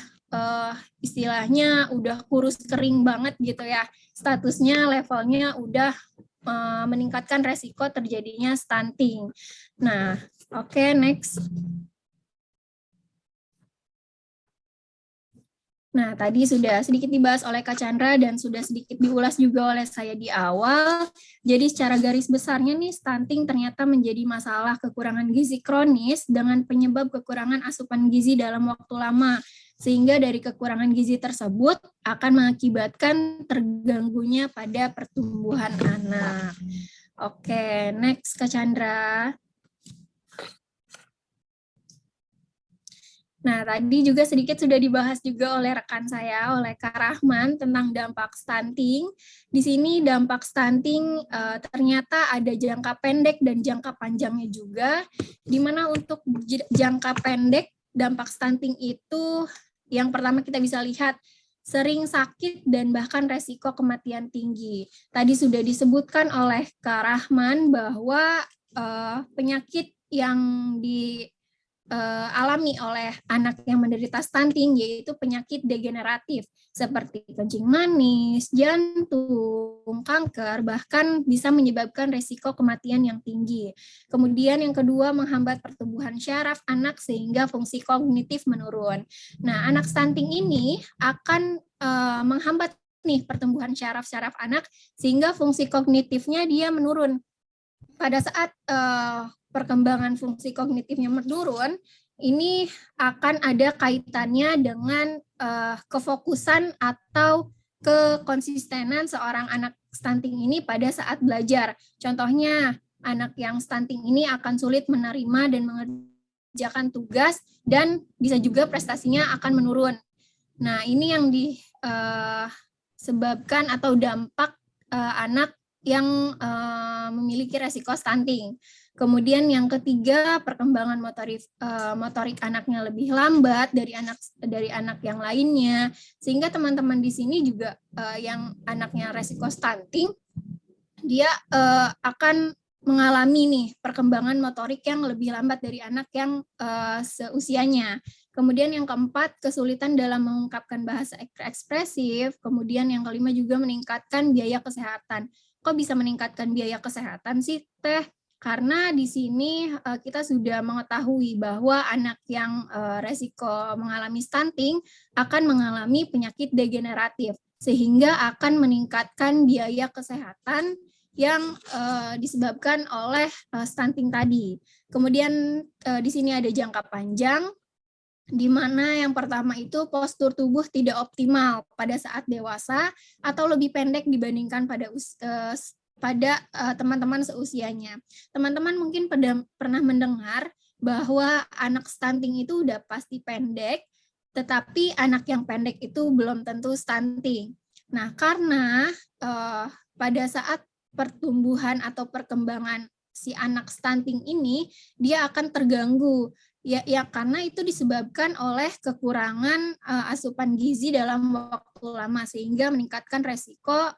istilahnya udah kurus kering banget gitu ya. Statusnya, levelnya udah meningkatkan resiko terjadinya stunting. Nah, oke, next. Nah, tadi sudah sedikit dibahas oleh Kak Chandra dan sudah sedikit diulas juga oleh saya di awal. Jadi secara garis besarnya nih, stunting ternyata menjadi masalah kekurangan gizi kronis dengan penyebab kekurangan asupan gizi dalam waktu lama. Sehingga dari kekurangan gizi tersebut akan mengakibatkan terganggunya pada pertumbuhan anak. Oke, next Kak Chandra. Nah, tadi juga sedikit sudah dibahas juga oleh rekan saya, oleh Kak Rahman, tentang dampak stunting. Di sini dampak stunting ternyata ada jangka pendek dan jangka panjangnya juga, di mana untuk jangka pendek, dampak stunting itu yang pertama kita bisa lihat, sering sakit dan bahkan resiko kematian tinggi. Tadi sudah disebutkan oleh Kak Rahman bahwa penyakit yang alami oleh anak yang menderita stunting yaitu penyakit degeneratif seperti kencing manis, jantung, kanker, bahkan bisa menyebabkan resiko kematian yang tinggi. Kemudian yang kedua, menghambat pertumbuhan syaraf anak sehingga fungsi kognitif menurun. Nah, anak stunting ini akan menghambat nih pertumbuhan syaraf-syaraf anak sehingga fungsi kognitifnya dia menurun. Pada saat perkembangan fungsi kognitifnya menurun, ini akan ada kaitannya dengan kefokusan atau kekonsistenan seorang anak stunting ini pada saat belajar. Contohnya, anak yang stunting ini akan sulit menerima dan mengerti mengerjakan tugas, dan bisa juga prestasinya akan menurun. Nah, ini yang disebabkan atau dampak anak yang memiliki resiko stunting. Kemudian yang ketiga, perkembangan motorik anaknya lebih lambat dari anak yang lainnya, sehingga teman-teman di sini juga yang anaknya resiko stunting, dia akan mengalami nih perkembangan motorik yang lebih lambat dari anak yang seusianya. Kemudian yang keempat, kesulitan dalam mengungkapkan bahasa ekspresif. Kemudian yang kelima juga meningkatkan biaya kesehatan. Kok bisa meningkatkan biaya kesehatan sih, Teh? Karena di sini kita sudah mengetahui bahwa anak yang resiko mengalami stunting akan mengalami penyakit degeneratif, sehingga akan meningkatkan biaya kesehatan yang disebabkan oleh stunting tadi. Kemudian di sini ada jangka panjang, di mana yang pertama itu postur tubuh tidak optimal pada saat dewasa atau lebih pendek dibandingkan pada teman-teman seusianya. Teman-teman mungkin pernah mendengar bahwa anak stunting itu udah pasti pendek, tetapi anak yang pendek itu belum tentu stunting. Nah, karena pada saat pertumbuhan atau perkembangan si anak stunting ini, dia akan terganggu. Ya karena itu disebabkan oleh kekurangan asupan gizi dalam waktu lama, sehingga meningkatkan resiko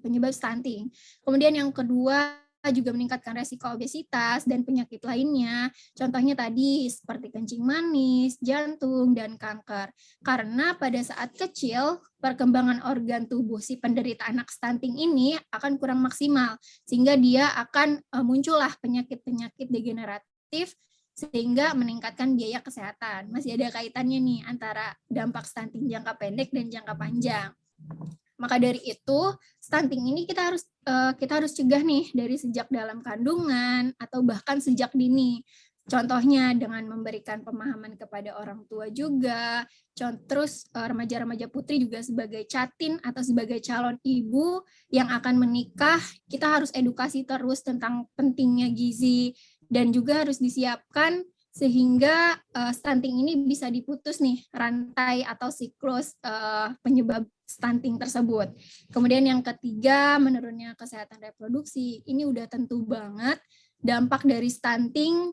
penyebab stunting. Kemudian yang kedua juga meningkatkan resiko obesitas dan penyakit lainnya. Contohnya tadi seperti kencing manis, jantung, dan kanker. Karena pada saat kecil, perkembangan organ tubuh si penderita anak stunting ini akan kurang maksimal, sehingga dia akan muncullah penyakit-penyakit degeneratif, sehingga meningkatkan biaya kesehatan. Masih ada kaitannya nih antara dampak stunting jangka pendek dan jangka panjang. Maka dari itu, stunting ini kita harus cegah nih dari sejak dalam kandungan atau bahkan sejak dini. Contohnya dengan memberikan pemahaman kepada orang tua juga. Terus remaja-remaja putri juga sebagai catin atau sebagai calon ibu yang akan menikah, kita harus edukasi terus tentang pentingnya gizi, dan juga harus disiapkan sehingga stunting ini bisa diputus nih rantai atau siklus penyebab stunting tersebut. Kemudian yang ketiga, menurunnya kesehatan reproduksi. Ini udah tentu banget dampak dari stunting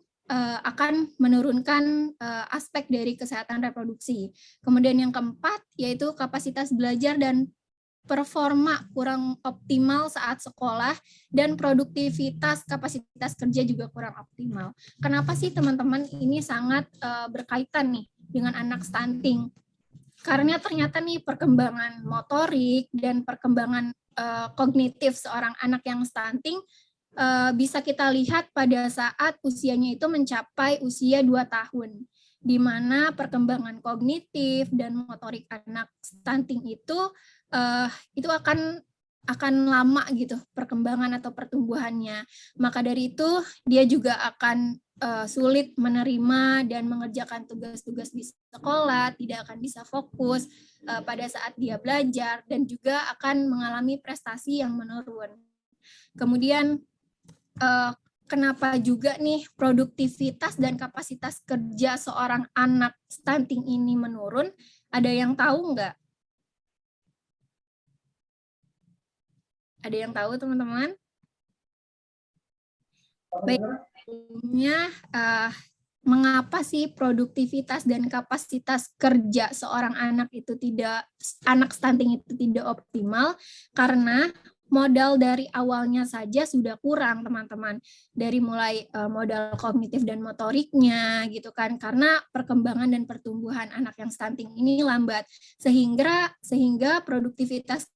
akan menurunkan aspek dari kesehatan reproduksi. Kemudian yang keempat, yaitu kapasitas belajar dan performa kurang optimal saat sekolah, dan produktivitas kapasitas kerja juga kurang optimal. Kenapa sih teman-teman ini sangat berkaitan nih dengan anak stunting? Karena ternyata nih perkembangan motorik dan perkembangan kognitif seorang anak yang stunting bisa kita lihat pada saat usianya itu mencapai usia 2 tahun, di mana perkembangan kognitif dan motorik anak stunting itu akan lama gitu perkembangan atau pertumbuhannya. Maka dari itu dia juga akan sulit menerima dan mengerjakan tugas-tugas di sekolah, tidak akan bisa fokus pada saat dia belajar, dan juga akan mengalami prestasi yang menurun. Kemudian kenapa juga nih produktivitas dan kapasitas kerja seorang anak stunting ini menurun? Ada yang tahu nggak? Ada yang tahu, teman-teman? Baik, sebelumnya mengapa sih produktivitas dan kapasitas kerja seorang anak stunting itu tidak optimal? Karena modal dari awalnya saja sudah kurang, teman-teman. Dari mulai modal kognitif dan motoriknya gitu kan, karena perkembangan dan pertumbuhan anak yang stunting ini lambat, sehingga produktivitas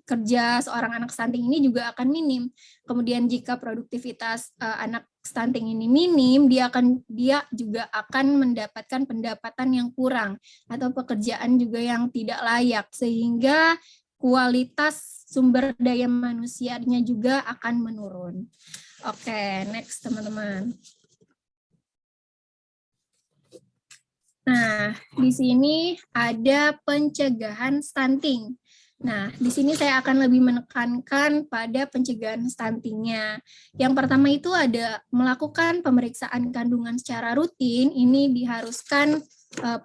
kerja seorang anak stunting ini juga akan minim. Kemudian jika produktivitas anak stunting ini minim, dia juga akan mendapatkan pendapatan yang kurang atau pekerjaan juga yang tidak layak, sehingga kualitas sumber daya manusianya juga akan menurun. Oke, next teman-teman. Nah, di sini ada pencegahan stunting. Nah, di sini saya akan lebih menekankan pada pencegahan stuntingnya. Yang pertama itu ada melakukan pemeriksaan kandungan secara rutin. Ini diharuskan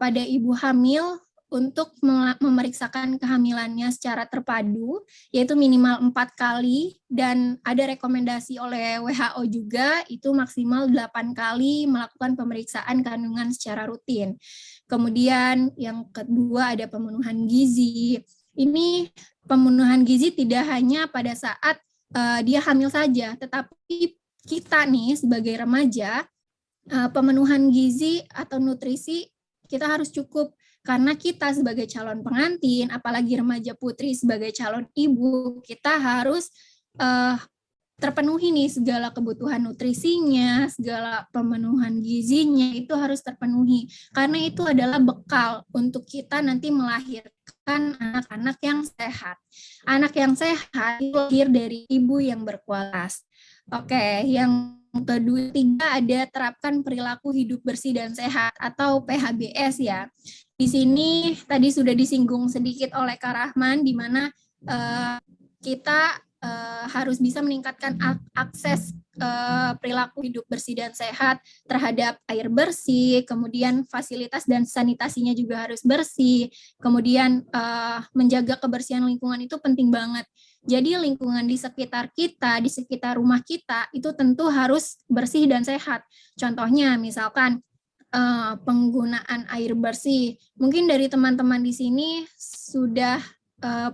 pada ibu hamil untuk memeriksakan kehamilannya secara terpadu, yaitu minimal 4 kali, dan ada rekomendasi oleh WHO juga, itu maksimal 8 kali melakukan pemeriksaan kandungan secara rutin. Kemudian yang kedua ada pemenuhan gizi. Ini pemenuhan gizi tidak hanya pada saat dia hamil saja, tetapi kita nih sebagai remaja, pemenuhan gizi atau nutrisi kita harus cukup, karena kita sebagai calon pengantin, apalagi remaja putri sebagai calon ibu, kita harus terpenuhi nih segala kebutuhan nutrisinya, segala pemenuhan gizinya itu harus terpenuhi, karena itu adalah bekal untuk kita nanti melahirkan anak-anak yang sehat. Anak yang sehat itu lahir dari ibu yang berkualitas. Oke, yang ketiga ada terapkan perilaku hidup bersih dan sehat atau PHBS ya. Di sini tadi sudah disinggung sedikit oleh Kak Rahman, di mana kita harus bisa meningkatkan akses perilaku hidup bersih dan sehat terhadap air bersih, kemudian fasilitas dan sanitasinya juga harus bersih, kemudian menjaga kebersihan lingkungan itu penting banget. Jadi lingkungan di sekitar kita, di sekitar rumah kita itu tentu harus bersih dan sehat. Contohnya misalkan penggunaan air bersih. Mungkin dari teman-teman di sini sudah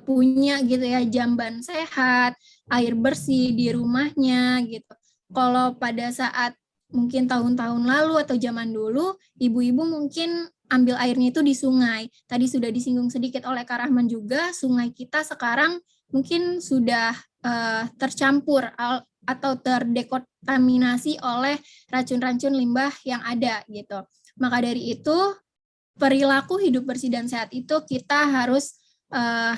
punya gitu ya jamban sehat, air bersih di rumahnya gitu. Kalau pada saat mungkin tahun-tahun lalu atau zaman dulu, ibu-ibu mungkin ambil airnya itu di sungai. Tadi sudah disinggung sedikit oleh Kak Rahman juga, sungai kita sekarang mungkin sudah tercampur atau terdekontaminasi oleh racun-racun limbah yang ada gitu. Maka dari itu, perilaku hidup bersih dan sehat itu kita harus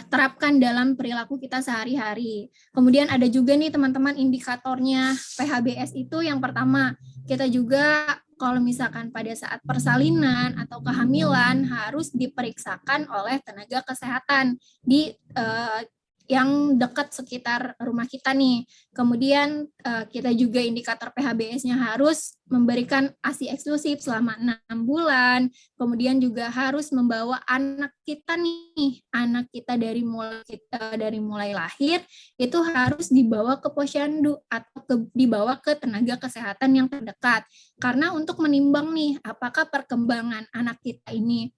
terapkan dalam perilaku kita sehari-hari. Kemudian ada juga nih teman-teman indikatornya PHBS itu, yang pertama kita juga kalau misalkan pada saat persalinan atau kehamilan harus diperiksakan oleh tenaga kesehatan di yang dekat sekitar rumah kita nih. Kemudian kita juga indikator PHBS-nya harus memberikan ASI eksklusif selama 6 bulan. Kemudian juga harus membawa anak kita nih, anak kita dari mulai lahir itu harus dibawa ke posyandu atau dibawa ke tenaga kesehatan yang terdekat. Karena untuk menimbang nih apakah perkembangan anak kita ini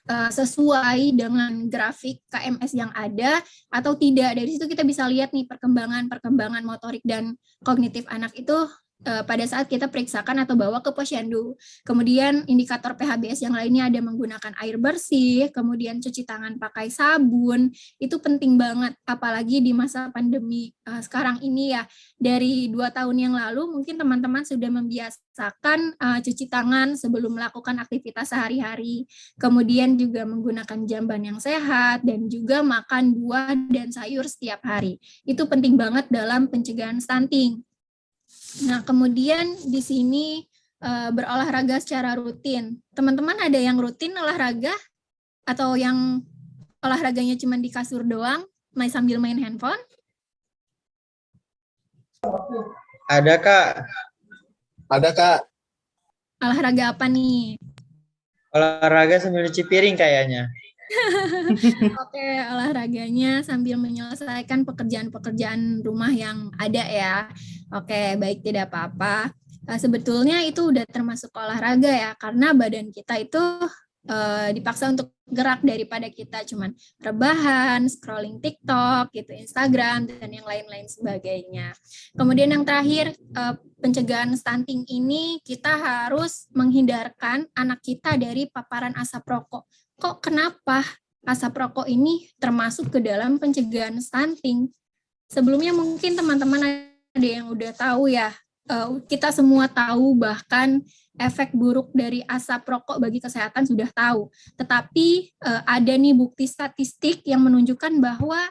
sesuai dengan grafik KMS yang ada atau tidak. Dari situ kita bisa lihat nih perkembangan motorik dan kognitif anak itu pada saat kita periksakan atau bawa ke posyandu. Kemudian indikator PHBS yang lainnya ada menggunakan air bersih, kemudian cuci tangan pakai sabun, itu penting banget apalagi di masa pandemi sekarang ini ya. Dari 2 tahun yang lalu mungkin teman-teman sudah membiasakan cuci tangan sebelum melakukan aktivitas sehari-hari. Kemudian juga menggunakan jamban yang sehat dan juga makan buah dan sayur setiap hari. Itu penting banget dalam pencegahan stunting. Nah, kemudian di sini berolahraga secara rutin. Teman-teman ada yang rutin olahraga atau yang olahraganya cuma di kasur doang, sambil main handphone? Ada, Kak. Ada, Kak. Olahraga apa nih? Olahraga sambil nyuci piring kayaknya. Oke, olahraganya sambil menyelesaikan pekerjaan-pekerjaan rumah yang ada ya. Oke, baik, tidak apa-apa. Sebetulnya itu udah termasuk olahraga ya, karena badan kita itu dipaksa untuk gerak daripada kita cuman rebahan, scrolling TikTok, gitu, Instagram, dan yang lain-lain sebagainya. Kemudian yang terakhir, pencegahan stunting ini kita harus menghindarkan anak kita dari paparan asap rokok. Kok kenapa asap rokok ini termasuk ke dalam pencegahan stunting? Sebelumnya mungkin teman-teman ada yang udah tahu ya, kita semua tahu bahkan efek buruk dari asap rokok bagi kesehatan sudah tahu. Tetapi ada nih bukti statistik yang menunjukkan bahwa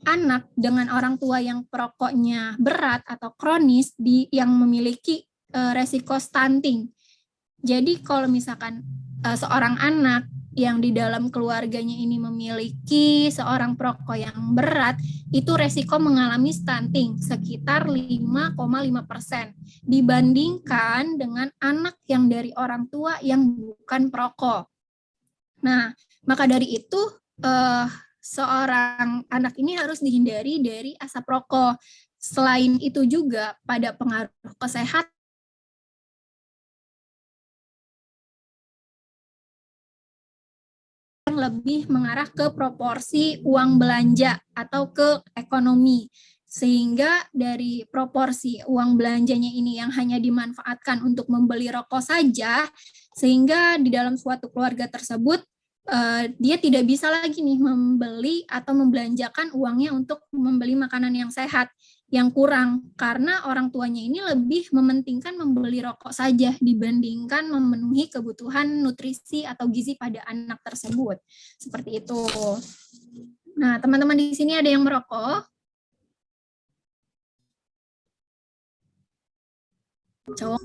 anak dengan orang tua yang perokoknya berat atau kronis yang memiliki resiko stunting. Jadi kalau misalkan seorang anak yang di dalam keluarganya ini memiliki seorang perokok yang berat, itu resiko mengalami stunting sekitar 5,5% dibandingkan dengan anak yang dari orang tua yang bukan perokok. Nah, maka dari itu seorang anak ini harus dihindari dari asap rokok. Selain itu juga pada pengaruh kesehatan yang lebih mengarah ke proporsi uang belanja atau ke ekonomi. Sehingga dari proporsi uang belanjanya ini yang hanya dimanfaatkan untuk membeli rokok saja, sehingga di dalam suatu keluarga tersebut dia tidak bisa lagi nih membeli atau membelanjakan uangnya untuk membeli makanan yang sehat, yang kurang, karena orang tuanya ini lebih mementingkan membeli rokok saja dibandingkan memenuhi kebutuhan nutrisi atau gizi pada anak tersebut. Seperti itu. Nah, teman-teman di sini ada yang merokok? Cowok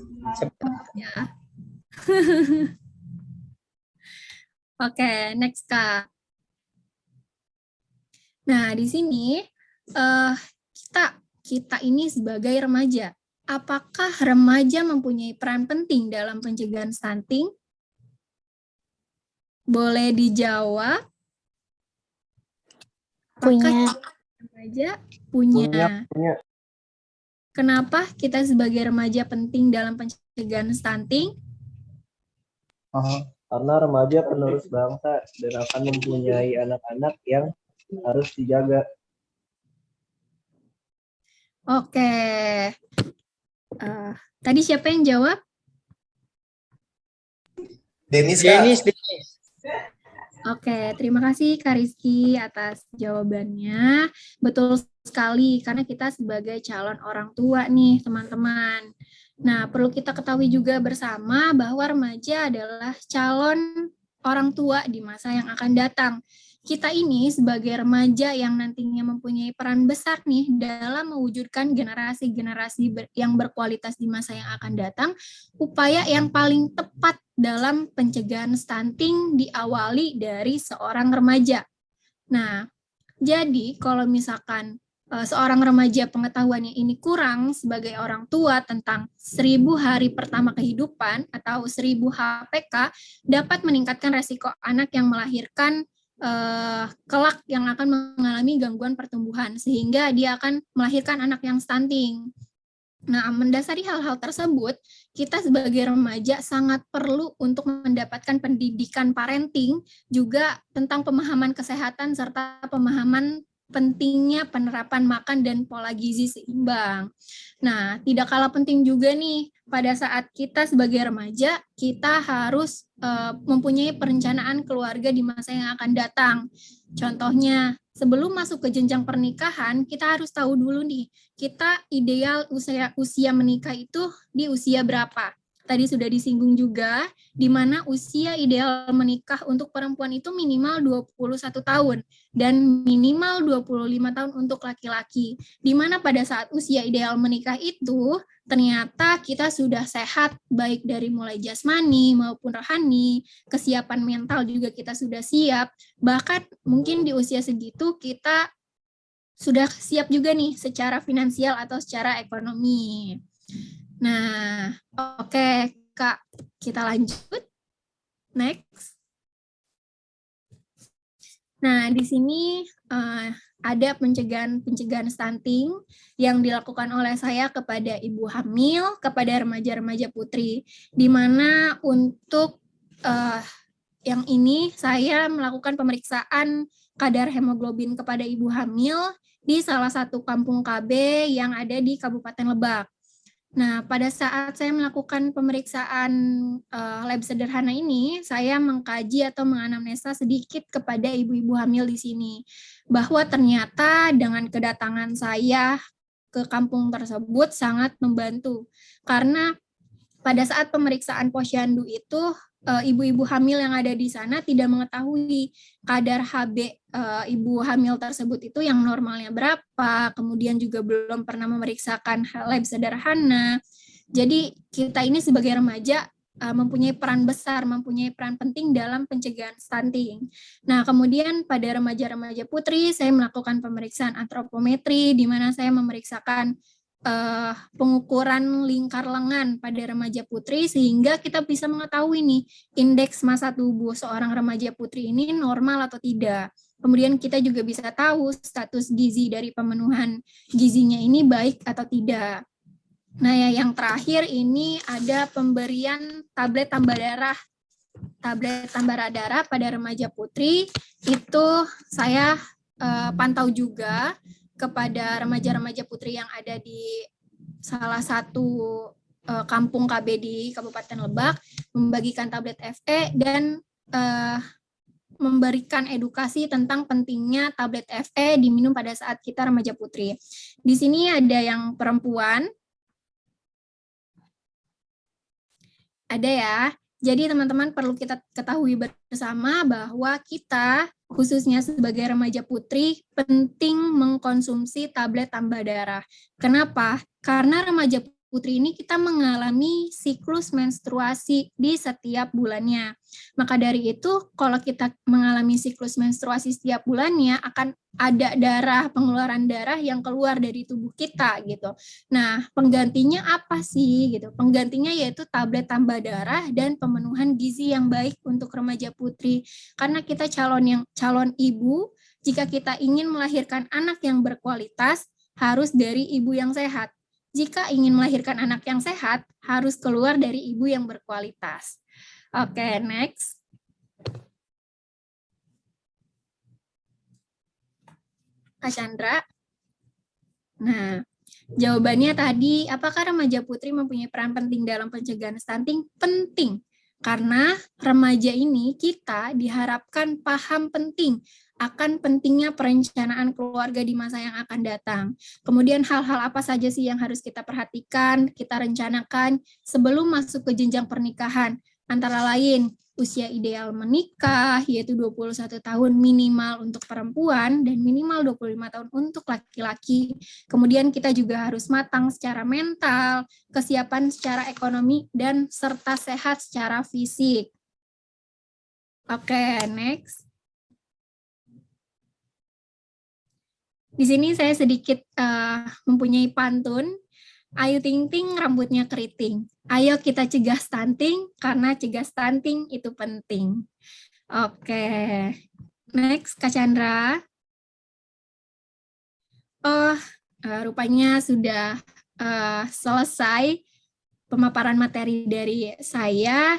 ya. Oke, next Kak. Nah, di sini kita ini sebagai remaja, apakah remaja mempunyai peran penting dalam pencegahan stunting? Boleh dijawab? Apakah remaja punya? Kenapa kita sebagai remaja penting dalam pencegahan stunting? Karena remaja penerus bangsa dan akan mempunyai anak-anak yang harus dijaga. Oke. Tadi siapa yang jawab? Denis, Kak. Denis. Oke, terima kasih Kak Rizky atas jawabannya. Betul sekali, karena kita sebagai calon orang tua nih, teman-teman. Nah, perlu kita ketahui juga bersama bahwa remaja adalah calon orang tua di masa yang akan datang. Kita ini sebagai remaja yang nantinya mempunyai peran besar nih dalam mewujudkan generasi-generasi yang berkualitas di masa yang akan datang, upaya yang paling tepat dalam pencegahan stunting diawali dari seorang remaja. Nah, jadi kalau misalkan seorang remaja pengetahuannya ini kurang sebagai orang tua tentang 1000 hari pertama kehidupan atau 1000 HPK dapat meningkatkan resiko anak yang melahirkan kelak yang akan mengalami gangguan pertumbuhan sehingga dia akan melahirkan anak yang stunting. Nah, mendasari hal-hal tersebut, kita sebagai remaja sangat perlu untuk mendapatkan pendidikan parenting juga tentang pemahaman kesehatan serta pemahaman pentingnya penerapan makan dan pola gizi seimbang. Nah, tidak kalah penting juga nih, pada saat kita sebagai remaja, kita harus mempunyai perencanaan keluarga di masa yang akan datang. Contohnya, sebelum masuk ke jenjang pernikahan, kita harus tahu dulu nih, kita ideal usia menikah itu di usia berapa. Tadi sudah disinggung juga, di mana usia ideal menikah untuk perempuan itu minimal 21 tahun dan minimal 25 tahun untuk laki-laki. Di mana pada saat usia ideal menikah itu, ternyata kita sudah sehat, baik dari mulai jasmani maupun rohani, kesiapan mental juga kita sudah siap, bahkan mungkin di usia segitu kita sudah siap juga nih secara finansial atau secara ekonomi. Nah, oke Kak, kita lanjut. Next. Nah, di sini ada pencegahan stunting yang dilakukan oleh saya kepada ibu hamil, kepada remaja-remaja putri, di mana untuk yang ini saya melakukan pemeriksaan kadar hemoglobin kepada ibu hamil di salah satu kampung KB yang ada di Kabupaten Lebak. Nah, pada saat saya melakukan pemeriksaan lab sederhana ini, saya mengkaji atau menganamnesa sedikit kepada ibu-ibu hamil di sini, bahwa ternyata dengan kedatangan saya ke kampung tersebut sangat membantu, karena pada saat pemeriksaan posyandu itu, ibu-ibu hamil yang ada di sana tidak mengetahui kadar HB ibu hamil tersebut itu yang normalnya berapa, kemudian juga belum pernah memeriksakan lab sederhana. Jadi kita ini sebagai remaja mempunyai peran besar, mempunyai peran penting dalam pencegahan stunting. Nah, kemudian pada remaja-remaja putri, saya melakukan pemeriksaan antropometri, di mana saya memeriksakan pengukuran lingkar lengan pada remaja putri, sehingga kita bisa mengetahui nih, indeks massa tubuh seorang remaja putri ini normal atau tidak. Kemudian kita juga bisa tahu status gizi dari pemenuhan gizinya ini baik atau tidak. Nah, ya, yang terakhir ini ada pemberian tablet tambah darah. Tablet tambah darah pada remaja putri itu saya pantau juga kepada remaja-remaja putri yang ada di salah satu kampung KB di Kabupaten Lebak, membagikan tablet FE dan memberikan edukasi tentang pentingnya tablet FE diminum pada saat kita remaja putri. Di sini ada yang perempuan. Ada ya. Jadi teman-teman perlu kita ketahui bersama bahwa kita khususnya sebagai remaja putri penting mengkonsumsi tablet tambah darah. Kenapa? Karena remaja putri ini kita mengalami siklus menstruasi di setiap bulannya. Maka dari itu, kalau kita mengalami siklus menstruasi setiap bulannya, akan ada darah, pengeluaran darah yang keluar dari tubuh kita gitu. Nah, penggantinya apa sih gitu? Penggantinya yaitu tablet tambah darah dan pemenuhan gizi yang baik untuk remaja putri. Karena kita calon ibu, jika kita ingin melahirkan anak yang berkualitas, harus dari ibu yang sehat. Jika ingin melahirkan anak yang sehat, harus keluar dari ibu yang berkualitas. Oke, next. Kak Chandra. Nah, jawabannya tadi, apakah remaja putri mempunyai peran penting dalam pencegahan stunting? Penting. Karena remaja ini kita diharapkan paham penting akan pentingnya perencanaan keluarga di masa yang akan datang. Kemudian hal-hal apa saja sih yang harus kita perhatikan, kita rencanakan sebelum masuk ke jenjang pernikahan. Antara lain, usia ideal menikah, yaitu 21 tahun minimal untuk perempuan dan minimal 25 tahun untuk laki-laki. Kemudian kita juga harus matang secara mental, kesiapan secara ekonomi, dan serta sehat secara fisik. Oke, next. Di sini saya sedikit mempunyai pantun. Ayu Ting Ting rambutnya keriting. Ayo kita cegah stunting karena cegah stunting itu penting. Oke. Next, Kak Chandra. Oh, rupanya sudah selesai pemaparan materi dari saya.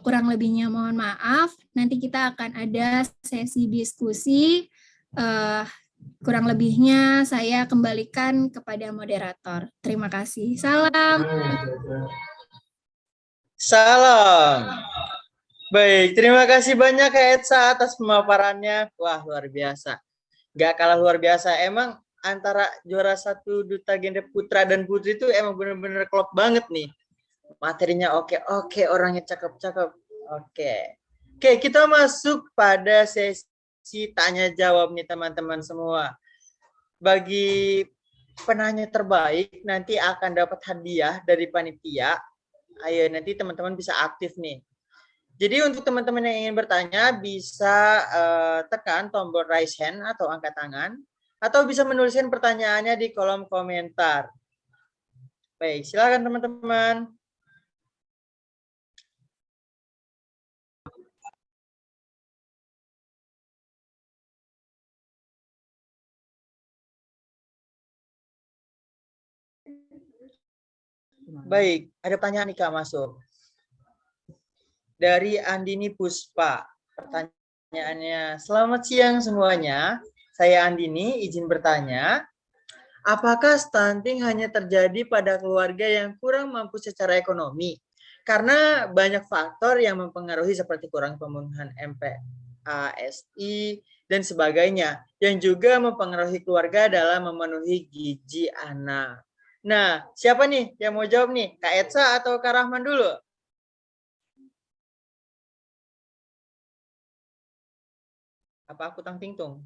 Kurang lebihnya mohon maaf. Nanti kita akan ada sesi diskusi. Kurang lebihnya saya kembalikan kepada moderator. Terima kasih. Salam. Salam. Baik, terima kasih banyak Kak Etsa atas pemaparannya. Wah, luar biasa. Gak kalah luar biasa. Emang antara juara 1 duta gender putra dan putri itu emang bener-bener klop banget nih. Materinya oke, orangnya cakep-cakep. Oke, kita masuk pada sesi tanya jawab nih teman-teman semua. Bagi penanya terbaik nanti akan dapat hadiah dari panitia. Ayo nanti teman-teman bisa aktif nih. Jadi untuk teman-teman yang ingin bertanya bisa tekan tombol raise hand atau angkat tangan, atau bisa menuliskan pertanyaannya di kolom komentar. Baik, silakan teman-teman. Baik, ada pertanyaan nih Kak masuk. Dari Andini Puspa. Pertanyaannya, selamat siang semuanya. Saya Andini, izin bertanya. Apakah stunting hanya terjadi pada keluarga yang kurang mampu secara ekonomi? Karena banyak faktor yang mempengaruhi seperti kurang pemenuhan MPASI dan sebagainya. Yang juga mempengaruhi keluarga dalam memenuhi gizi anak. Nah, siapa nih yang mau jawab nih? Kak Etsa atau Kak Rahman dulu? Apa aku tang tingtung?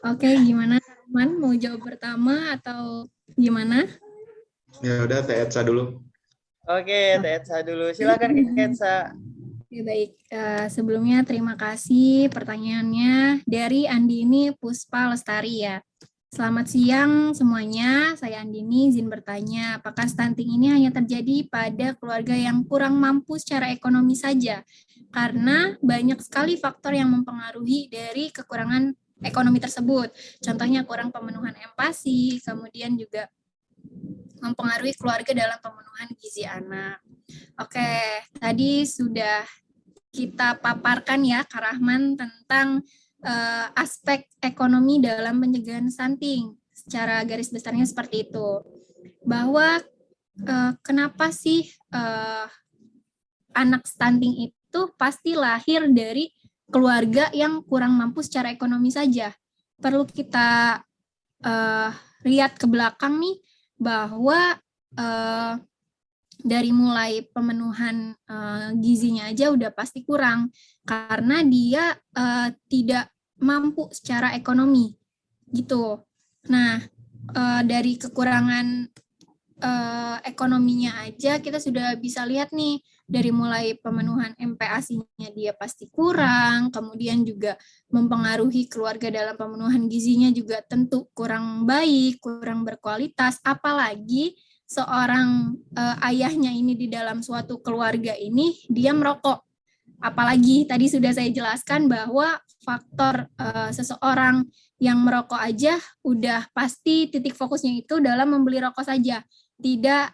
Oke, gimana Rahman? Mau jawab pertama atau gimana? Ya udah, Teh Etsa dulu. Oke, Teh Etsa dulu. Silakan Kak Etsa. Oke, baik. Sebelumnya terima kasih pertanyaannya dari Andini Puspa Lestari ya. Selamat siang semuanya, saya Andini izin bertanya, apakah stunting ini hanya terjadi pada keluarga yang kurang mampu secara ekonomi saja? Karena banyak sekali faktor yang mempengaruhi dari kekurangan ekonomi tersebut. Contohnya kurang pemenuhan empati, kemudian juga mempengaruhi keluarga dalam pemenuhan gizi anak. Oke, tadi sudah kita paparkan ya, Kak Rahman, tentang aspek ekonomi dalam pencegahan stunting. Secara garis besarnya seperti itu. Bahwa kenapa sih anak stunting itu pasti lahir dari keluarga yang kurang mampu secara ekonomi saja. Perlu kita lihat ke belakang nih, bahwa dari mulai pemenuhan gizinya aja udah pasti kurang karena dia tidak mampu secara ekonomi gitu. Nah, dari kekurangan ekonominya aja kita sudah bisa lihat nih, dari mulai pemenuhan MPASI-nya dia pasti kurang, kemudian juga mempengaruhi keluarga dalam pemenuhan gizinya juga tentu kurang baik, kurang berkualitas, apalagi seorang ayahnya ini di dalam suatu keluarga ini dia merokok. Apalagi tadi sudah saya jelaskan bahwa faktor seseorang yang merokok aja udah pasti titik fokusnya itu dalam membeli rokok saja, tidak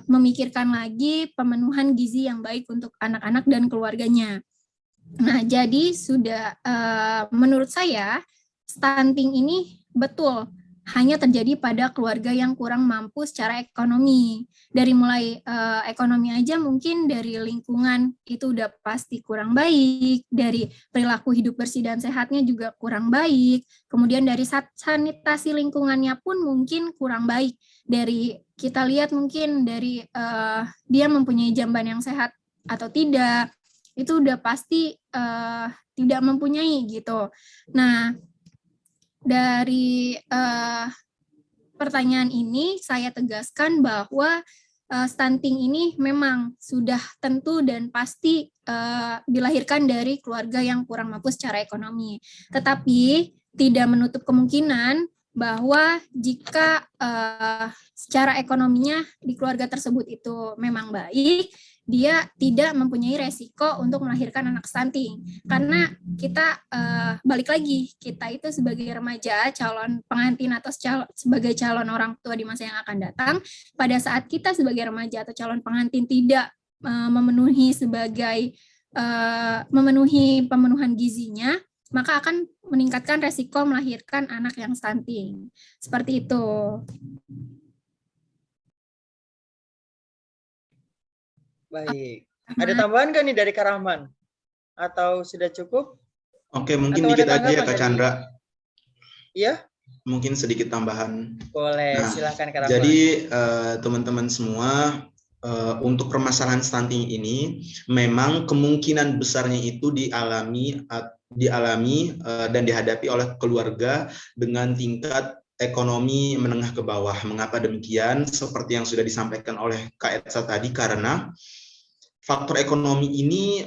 memikirkan lagi pemenuhan gizi yang baik untuk anak-anak dan keluarganya. Nah, jadi sudah menurut saya stunting ini betul hanya terjadi pada keluarga yang kurang mampu secara ekonomi. Dari mulai ekonomi aja mungkin dari lingkungan itu udah pasti kurang baik, dari perilaku hidup bersih dan sehatnya juga kurang baik, kemudian dari sanitasi lingkungannya pun mungkin kurang baik. Dari kita lihat mungkin dari dia mempunyai jamban yang sehat atau tidak, itu udah pasti tidak mempunyai gitu. Nah, dari pertanyaan ini saya tegaskan bahwa stunting ini memang sudah tentu dan pasti dilahirkan dari keluarga yang kurang mampu secara ekonomi. Tetapi tidak menutup kemungkinan bahwa jika secara ekonominya di keluarga tersebut itu memang baik, dia tidak mempunyai resiko untuk melahirkan anak stunting. Karena kita balik lagi, kita itu sebagai remaja, calon pengantin atau sebagai calon orang tua di masa yang akan datang, pada saat kita sebagai remaja atau calon pengantin tidak memenuhi pemenuhan gizinya, maka akan meningkatkan resiko melahirkan anak yang stunting. Seperti itu. Baik. Ada tambahan nggak nih dari Kak Rahman? Atau sudah cukup? Oke, mungkin Atau dikit ada aja ya tanggapan Kak dari- Chandra. Iya? Mungkin sedikit tambahan. Boleh, Nah, silakan Kak Rahman. Jadi teman-teman semua, untuk permasalahan stunting ini memang kemungkinan besarnya itu dialami dan dihadapi oleh keluarga dengan tingkat ekonomi menengah ke bawah. Mengapa demikian? Seperti yang sudah disampaikan oleh Kak Etsa tadi, karena faktor ekonomi ini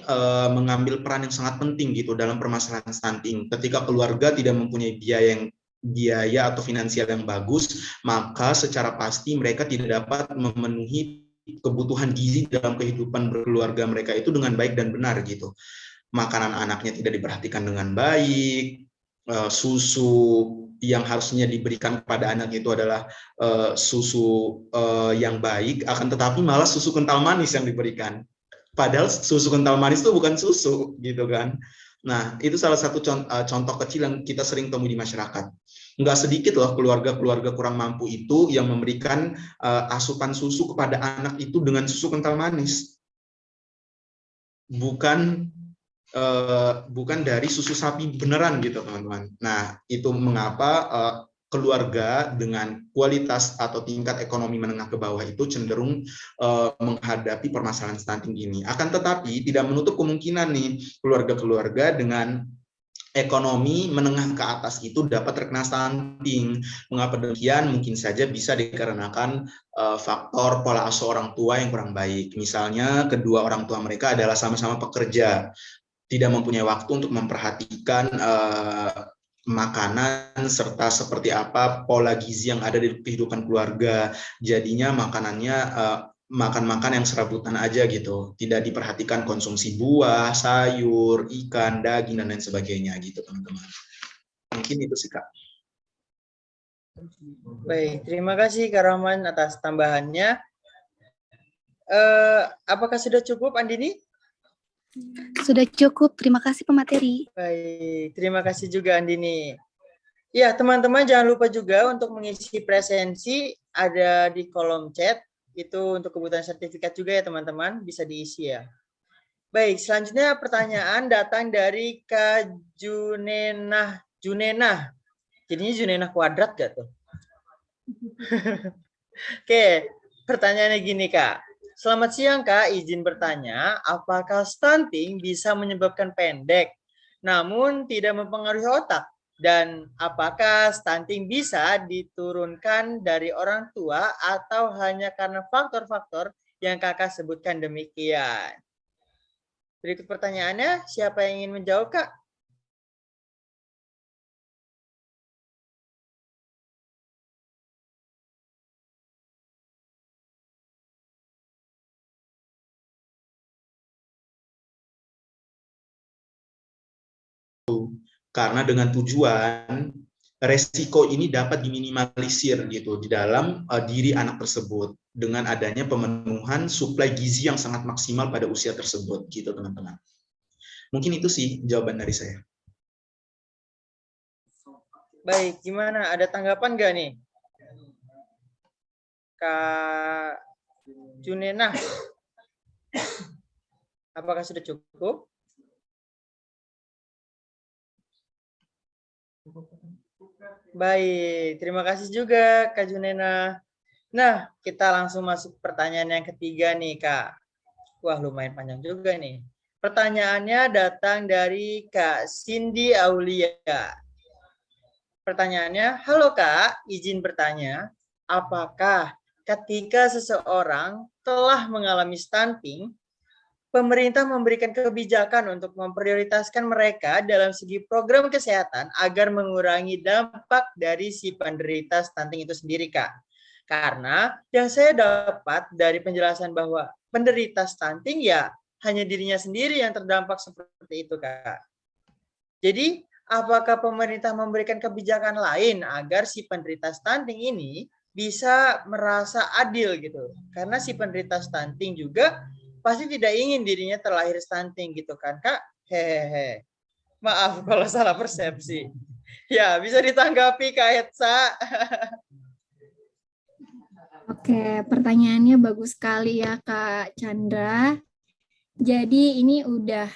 mengambil peran yang sangat penting gitu dalam permasalahan stunting. Ketika keluarga tidak mempunyai biaya atau finansial yang bagus, maka secara pasti mereka tidak dapat memenuhi kebutuhan gizi dalam kehidupan berkeluarga mereka itu dengan baik dan benar gitu. Makanan anaknya tidak diperhatikan dengan baik, susu yang harusnya diberikan kepada anak itu adalah susu yang baik, akan tetapi malah susu kental manis yang diberikan. Padahal susu kental manis itu bukan susu gitu kan. Nah, itu salah satu contoh kecil yang kita sering temui di masyarakat. Nggak sedikit loh keluarga-keluarga kurang mampu itu yang memberikan asupan susu kepada anak itu dengan susu kental manis. Bukan dari susu sapi beneran gitu teman-teman. Nah, itu mengapa keluarga dengan kualitas atau tingkat ekonomi menengah ke bawah itu cenderung menghadapi permasalahan stunting ini. Akan tetapi tidak menutup kemungkinan nih keluarga-keluarga dengan ekonomi menengah ke atas itu dapat terkena stunting. Mengapa demikian? Mungkin saja bisa dikarenakan faktor pola asuh orang tua yang kurang baik. Misalnya kedua orang tua mereka adalah sama-sama pekerja, tidak mempunyai waktu untuk memperhatikan makanan serta seperti apa pola gizi yang ada di kehidupan keluarga. Jadinya makanannya makan-makan yang serabutan aja gitu, tidak diperhatikan konsumsi buah, sayur, ikan, daging, dan lain sebagainya gitu teman-teman. Mungkin itu sih Kak. Baik, terima kasih Kak Rahman atas tambahannya. Apakah sudah cukup Andini? Sudah cukup, terima kasih pemateri. Baik, terima kasih juga Andini. Ya, teman-teman jangan lupa juga untuk mengisi presensi ada di kolom chat. Itu untuk kebutuhan sertifikat juga ya teman-teman, bisa diisi ya. Baik, selanjutnya pertanyaan datang dari Kak Junenah. Jadinya Junenah kuadrat gak tuh? Oke, pertanyaannya gini Kak. Selamat siang Kak, izin bertanya, apakah stunting bisa menyebabkan pendek, namun tidak mempengaruhi otak? Dan apakah stunting bisa diturunkan dari orang tua atau hanya karena faktor-faktor yang Kakak sebutkan demikian? Berikut pertanyaannya, siapa yang ingin menjawab Kak? Karena dengan tujuan resiko ini dapat diminimalisir gitu di dalam diri anak tersebut dengan adanya pemenuhan suplai gizi yang sangat maksimal pada usia tersebut gitu teman-teman. Mungkin itu sih jawaban dari saya. Baik, gimana? Ada tanggapan nggak nih? Kak Junenah, apakah sudah cukup? Baik, terima kasih juga Kak Junena. Nah, kita langsung masuk pertanyaan yang ketiga nih Kak. Wah, lumayan panjang juga nih. Pertanyaannya datang dari Kak Cindy Aulia. Pertanyaannya, halo Kak, izin bertanya, apakah ketika seseorang telah mengalami stunting, pemerintah memberikan kebijakan untuk memprioritaskan mereka dalam segi program kesehatan agar mengurangi dampak dari si penderita stunting itu sendiri, Kak? Karena yang saya dapat dari penjelasan bahwa penderita stunting ya hanya dirinya sendiri yang terdampak seperti itu, Kak. Jadi, apakah pemerintah memberikan kebijakan lain agar si penderita stunting ini bisa merasa adil gitu? Karena si penderita stunting juga pasti tidak ingin dirinya terlahir stunting gitu kan, Kak? Hehehe. Maaf kalau salah persepsi. Ya, bisa ditanggapi Kak Hetsa. Oke, pertanyaannya bagus sekali ya Kak Chandra. Jadi ini udah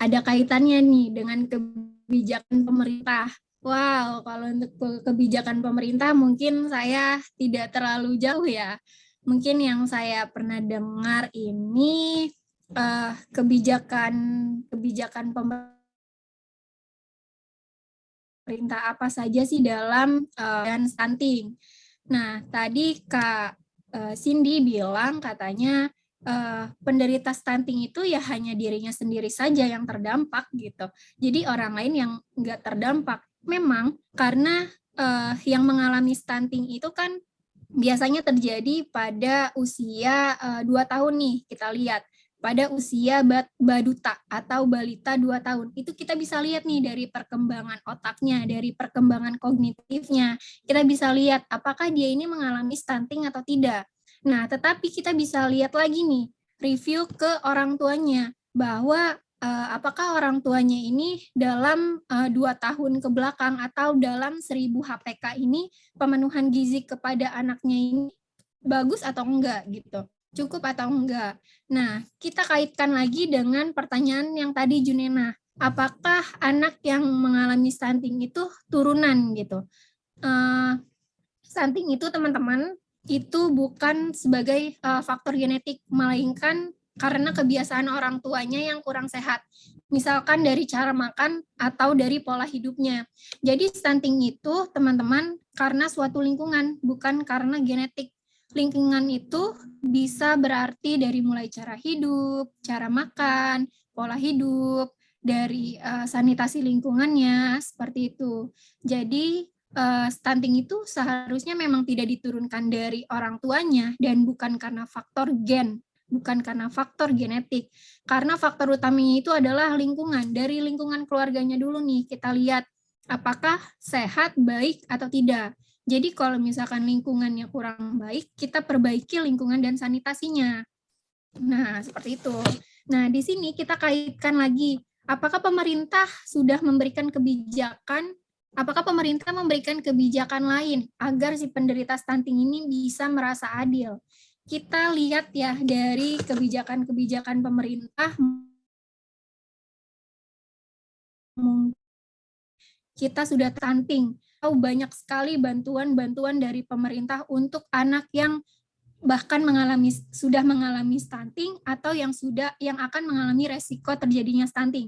ada kaitannya nih dengan kebijakan pemerintah. Wow, kalau untuk kebijakan pemerintah mungkin saya tidak terlalu jauh ya. Mungkin yang saya pernah dengar ini kebijakan pemerintah apa saja sih dalam dan stunting. Nah, tadi Kak Cindy bilang katanya penderita stunting itu ya hanya dirinya sendiri saja yang terdampak gitu. Jadi orang lain yang nggak terdampak. Memang karena yang mengalami stunting itu kan biasanya terjadi pada usia 2 tahun nih, kita lihat. Pada usia baduta atau balita 2 tahun. Itu kita bisa lihat nih dari perkembangan otaknya, dari perkembangan kognitifnya. Kita bisa lihat apakah dia ini mengalami stunting atau tidak. Nah, tetapi kita bisa lihat lagi nih, review ke orang tuanya, bahwa apakah orang tuanya ini dalam 2 tahun ke belakang atau dalam 1000 HPK ini pemenuhan gizi kepada anaknya ini bagus atau enggak gitu, cukup atau enggak. Nah, kita kaitkan lagi dengan pertanyaan yang tadi Junena, apakah anak yang mengalami stunting itu turunan gitu. Stunting itu teman-teman itu bukan sebagai faktor genetik, melainkan karena kebiasaan orang tuanya yang kurang sehat. Misalkan dari cara makan atau dari pola hidupnya. Jadi stunting itu teman-teman karena suatu lingkungan, bukan karena genetik. Lingkungan itu bisa berarti dari mulai cara hidup, cara makan, pola hidup, dari sanitasi lingkungannya, seperti itu. Jadi stunting itu seharusnya memang tidak diturunkan dari orang tuanya dan bukan karena faktor gen, bukan karena faktor genetik. Karena faktor utamanya itu adalah lingkungan. Dari lingkungan keluarganya dulu nih, kita lihat apakah sehat, baik, atau tidak. Jadi kalau misalkan lingkungannya kurang baik, kita perbaiki lingkungan dan sanitasinya. Nah, seperti itu. Nah, di sini kita kaitkan lagi, apakah pemerintah sudah memberikan kebijakan, apakah pemerintah memberikan kebijakan lain agar si penderita stunting ini bisa merasa adil? Kita lihat ya dari kebijakan-kebijakan pemerintah, kita sudah stunting. Banyak sekali bantuan-bantuan dari pemerintah untuk anak yang bahkan sudah mengalami stunting atau yang akan mengalami resiko terjadinya stunting.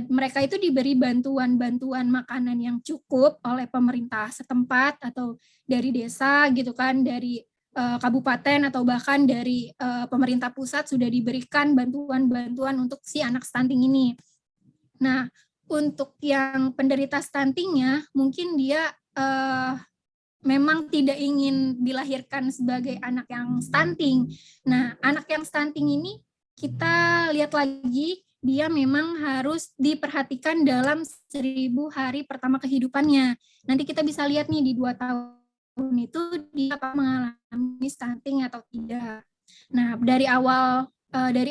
Mereka itu diberi bantuan-bantuan makanan yang cukup oleh pemerintah setempat atau dari desa gitu kan, dari kabupaten atau bahkan dari pemerintah pusat sudah diberikan bantuan-bantuan untuk si anak stunting ini. Nah, untuk yang penderita stuntingnya mungkin dia memang tidak ingin dilahirkan sebagai anak yang stunting. Nah, anak yang stunting ini kita lihat lagi, dia memang harus diperhatikan dalam 1000 hari pertama kehidupannya. Nanti kita bisa lihat nih di 2 tahun itu dia mengalami stunting atau tidak. Nah, dari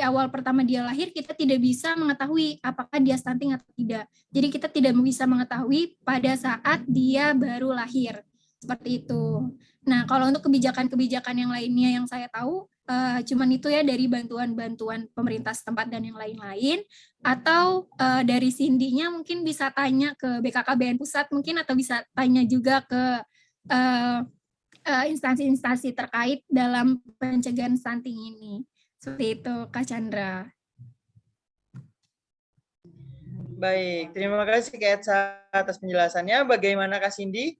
awal pertama dia lahir, kita tidak bisa mengetahui apakah dia stunting atau tidak. Jadi kita tidak bisa mengetahui pada saat dia baru lahir. Seperti itu. Nah, kalau untuk kebijakan-kebijakan yang lainnya yang saya tahu, cuman itu ya dari bantuan-bantuan pemerintah setempat dan yang lain-lain, atau dari Cindy-nya mungkin bisa tanya ke BKKBN Pusat mungkin, atau bisa tanya juga ke instansi-instansi terkait dalam pencegahan stunting ini. Seperti itu, Kak Chandra. Baik, terima kasih Kak Etsa atas penjelasannya. Bagaimana Kak Cindy?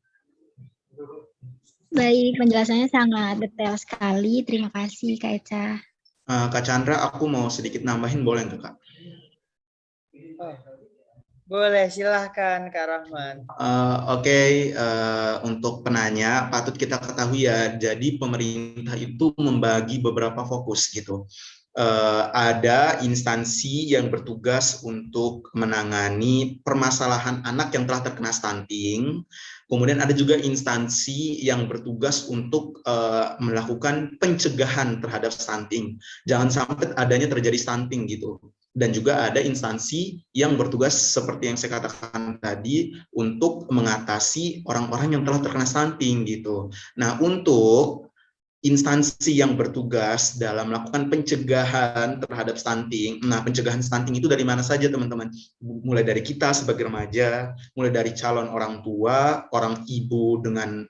Baik, penjelasannya sangat detail sekali. Terima kasih, Kak Eca. Kak Chandra, aku mau sedikit nambahin, boleh nggak, Kak? Boleh, silahkan Kak Rahman. Oke, untuk penanya, patut kita ketahui ya, jadi pemerintah itu membagi beberapa fokus gitu. Ada instansi yang bertugas untuk menangani permasalahan anak yang telah terkena stunting. Kemudian ada juga instansi yang bertugas untuk melakukan pencegahan terhadap stunting. Jangan sampai adanya terjadi stunting gitu. Dan juga ada instansi yang bertugas seperti yang saya katakan tadi untuk mengatasi orang-orang yang telah terkena stunting gitu. Nah, untuk instansi yang bertugas dalam melakukan pencegahan terhadap stunting. Nah, pencegahan stunting itu dari mana saja, teman-teman? Mulai dari kita sebagai remaja, mulai dari calon orang tua, orang ibu dengan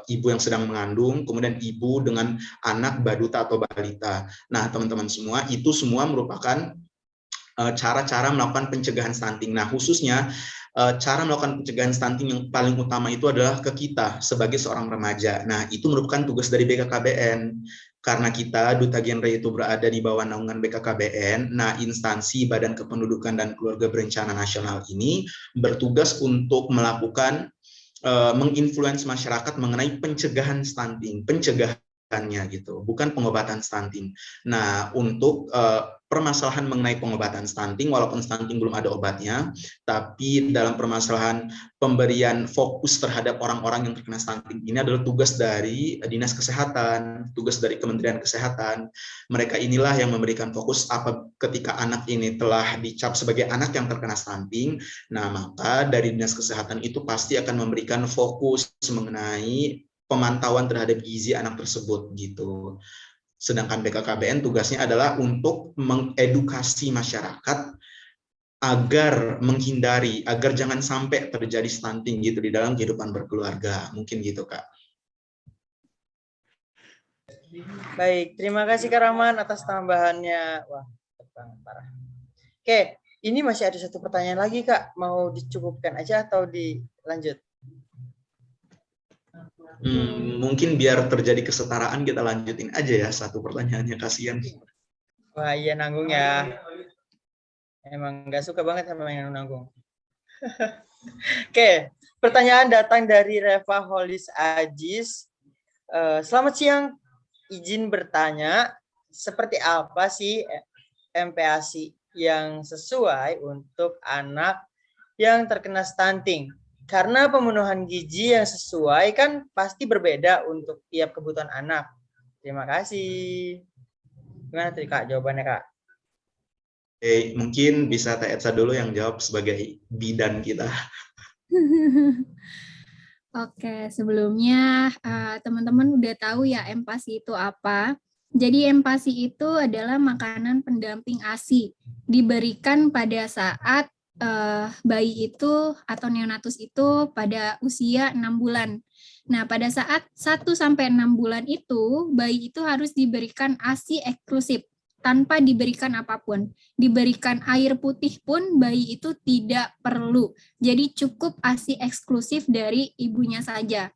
ibu yang sedang mengandung, kemudian ibu dengan anak baduta atau balita. Nah, teman-teman semua, itu semua merupakan cara-cara melakukan pencegahan stunting. Nah, khususnya cara melakukan pencegahan stunting yang paling utama itu adalah ke kita sebagai seorang remaja. Nah, itu merupakan tugas dari BKKBN. Karena kita, Duta Genre itu berada di bawah naungan BKKBN, nah instansi Badan Kependudukan dan Keluarga Berencana Nasional ini bertugas untuk melakukan menginfluence masyarakat mengenai pencegahan stunting, pencegahannya gitu, bukan pengobatan stunting. Nah, untuk permasalahan mengenai pengobatan stunting, walaupun stunting belum ada obatnya, tapi dalam permasalahan pemberian fokus terhadap orang-orang yang terkena stunting ini adalah tugas dari Dinas Kesehatan, tugas dari Kementerian Kesehatan. Mereka inilah yang memberikan fokus ketika anak ini telah dicap sebagai anak yang terkena stunting. Nah, maka dari Dinas Kesehatan itu pasti akan memberikan fokus mengenai pemantauan terhadap gizi anak tersebut gitu. Sedangkan BKKBN tugasnya adalah untuk mengedukasi masyarakat agar menghindari, agar jangan sampai terjadi stunting gitu di dalam kehidupan berkeluarga. Mungkin gitu, Kak. Baik, terima kasih Kak Rahman atas tambahannya. Wah, mantap banget, parah. Oke, ini masih ada satu pertanyaan lagi Kak. Mau dicukupkan aja atau dilanjut? Mungkin biar terjadi kesetaraan kita lanjutin aja ya satu pertanyaannya, kasihan. Wah iya nanggung ya. Emang nggak suka banget sama yang nanggung. Oke, pertanyaan datang dari Reva Holis Ajis. Selamat siang, izin bertanya, seperti apa sih MPASI yang sesuai untuk anak yang terkena stunting? Karena pemenuhan gizi yang sesuai kan pasti berbeda untuk tiap kebutuhan anak. Terima kasih. Gimana tadi Kak jawabannya Kak? Mungkin bisa Teh Etsa dulu yang jawab sebagai bidan kita. Oke, sebelumnya teman-teman udah tahu ya MPASI itu apa. Jadi MPASI itu adalah makanan pendamping ASI, diberikan pada saat bayi itu atau neonatus itu pada usia 6 bulan. Nah, pada saat 1-6 bulan itu, bayi itu harus diberikan ASI eksklusif tanpa diberikan apapun. Diberikan air putih pun bayi itu tidak perlu. Jadi cukup ASI eksklusif dari ibunya saja.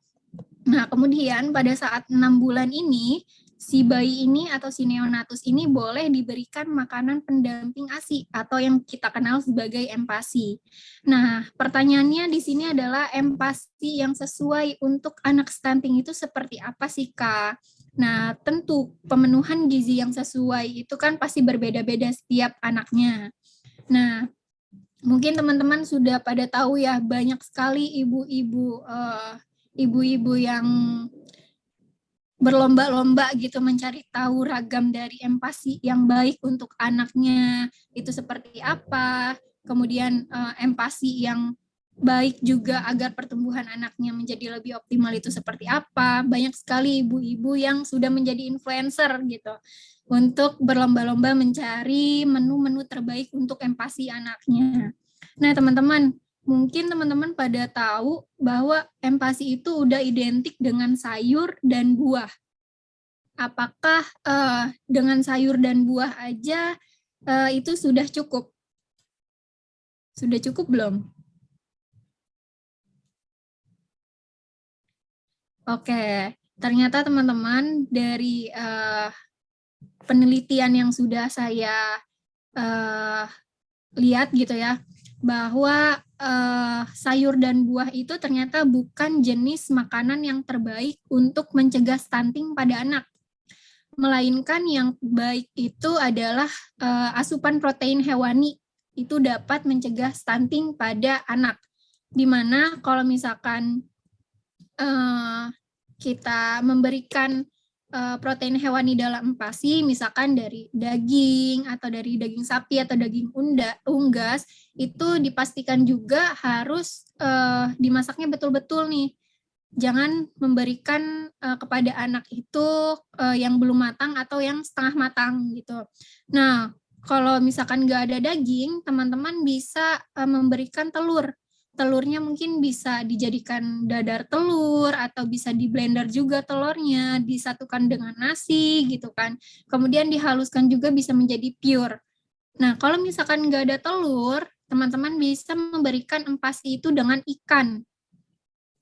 Nah, kemudian pada saat 6 bulan ini, si bayi ini atau si neonatus ini boleh diberikan makanan pendamping ASI atau yang kita kenal sebagai MPASI. Nah, pertanyaannya di sini adalah MPASI yang sesuai untuk anak stunting itu seperti apa sih, Kak? Nah, tentu pemenuhan gizi yang sesuai itu kan pasti berbeda-beda setiap anaknya. Nah, mungkin teman-teman sudah pada tahu ya, banyak sekali ibu-ibu yang berlomba-lomba gitu mencari tahu ragam dari MPASI yang baik untuk anaknya itu seperti apa, kemudian MPASI yang baik juga agar pertumbuhan anaknya menjadi lebih optimal itu seperti apa. Banyak sekali ibu-ibu yang sudah menjadi influencer gitu untuk berlomba-lomba mencari menu-menu terbaik untuk MPASI anaknya. Nah, teman-teman, mungkin teman-teman pada tahu bahwa MPASI itu udah identik dengan sayur dan buah. Apakah dengan sayur dan buah aja itu sudah cukup? Sudah cukup belum? Oke, ternyata teman-teman dari penelitian yang sudah saya lihat gitu ya, bahwa sayur dan buah itu ternyata bukan jenis makanan yang terbaik untuk mencegah stunting pada anak. Melainkan yang baik itu adalah asupan protein hewani, itu dapat mencegah stunting pada anak. Dimana kalau misalkan kita memberikan protein hewani dalam MPASI, misalkan dari daging atau dari daging sapi atau daging unggas, itu dipastikan juga harus dimasaknya betul-betul nih. Jangan memberikan kepada anak itu yang belum matang atau yang setengah matang gitu. Nah, kalau misalkan nggak ada daging, teman-teman bisa memberikan telur. Telurnya mungkin bisa dijadikan dadar telur atau bisa di blender juga telurnya, disatukan dengan nasi gitu kan. Kemudian dihaluskan juga bisa menjadi pure. Nah, kalau misalkan nggak ada telur, teman-teman bisa memberikan MPASI itu dengan ikan.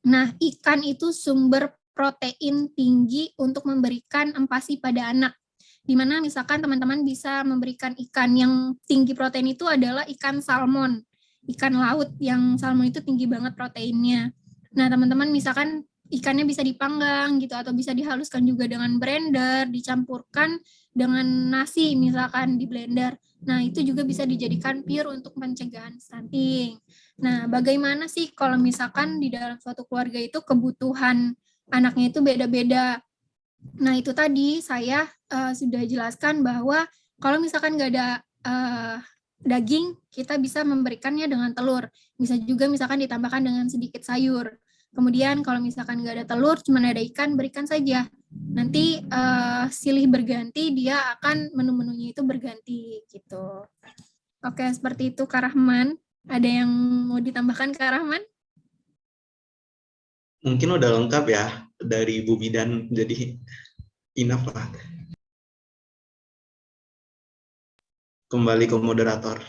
Nah, ikan itu sumber protein tinggi untuk memberikan MPASI pada anak. Di mana misalkan teman-teman bisa memberikan ikan yang tinggi protein itu adalah ikan salmon. Ikan laut yang salmon itu tinggi banget proteinnya. Nah, teman-teman misalkan ikannya bisa dipanggang gitu atau bisa dihaluskan juga dengan blender, dicampurkan dengan nasi misalkan di blender. Nah, itu juga bisa dijadikan pure untuk pencegahan stunting. Nah, bagaimana sih kalau misalkan di dalam suatu keluarga itu kebutuhan anaknya itu beda-beda. Nah, itu tadi saya sudah jelaskan bahwa kalau misalkan nggak ada daging, kita bisa memberikannya dengan telur. Bisa juga misalkan ditambahkan dengan sedikit sayur. Kemudian kalau misalkan nggak ada telur, cuma ada ikan, berikan saja. Nanti silih berganti, dia akan menu-menunya itu berganti gitu. Oke, seperti itu Kak Rahman. Ada yang mau ditambahkan Kak Rahman? Mungkin udah lengkap ya dari Bu Bidan, jadi Enough lah. Kembali ke moderator.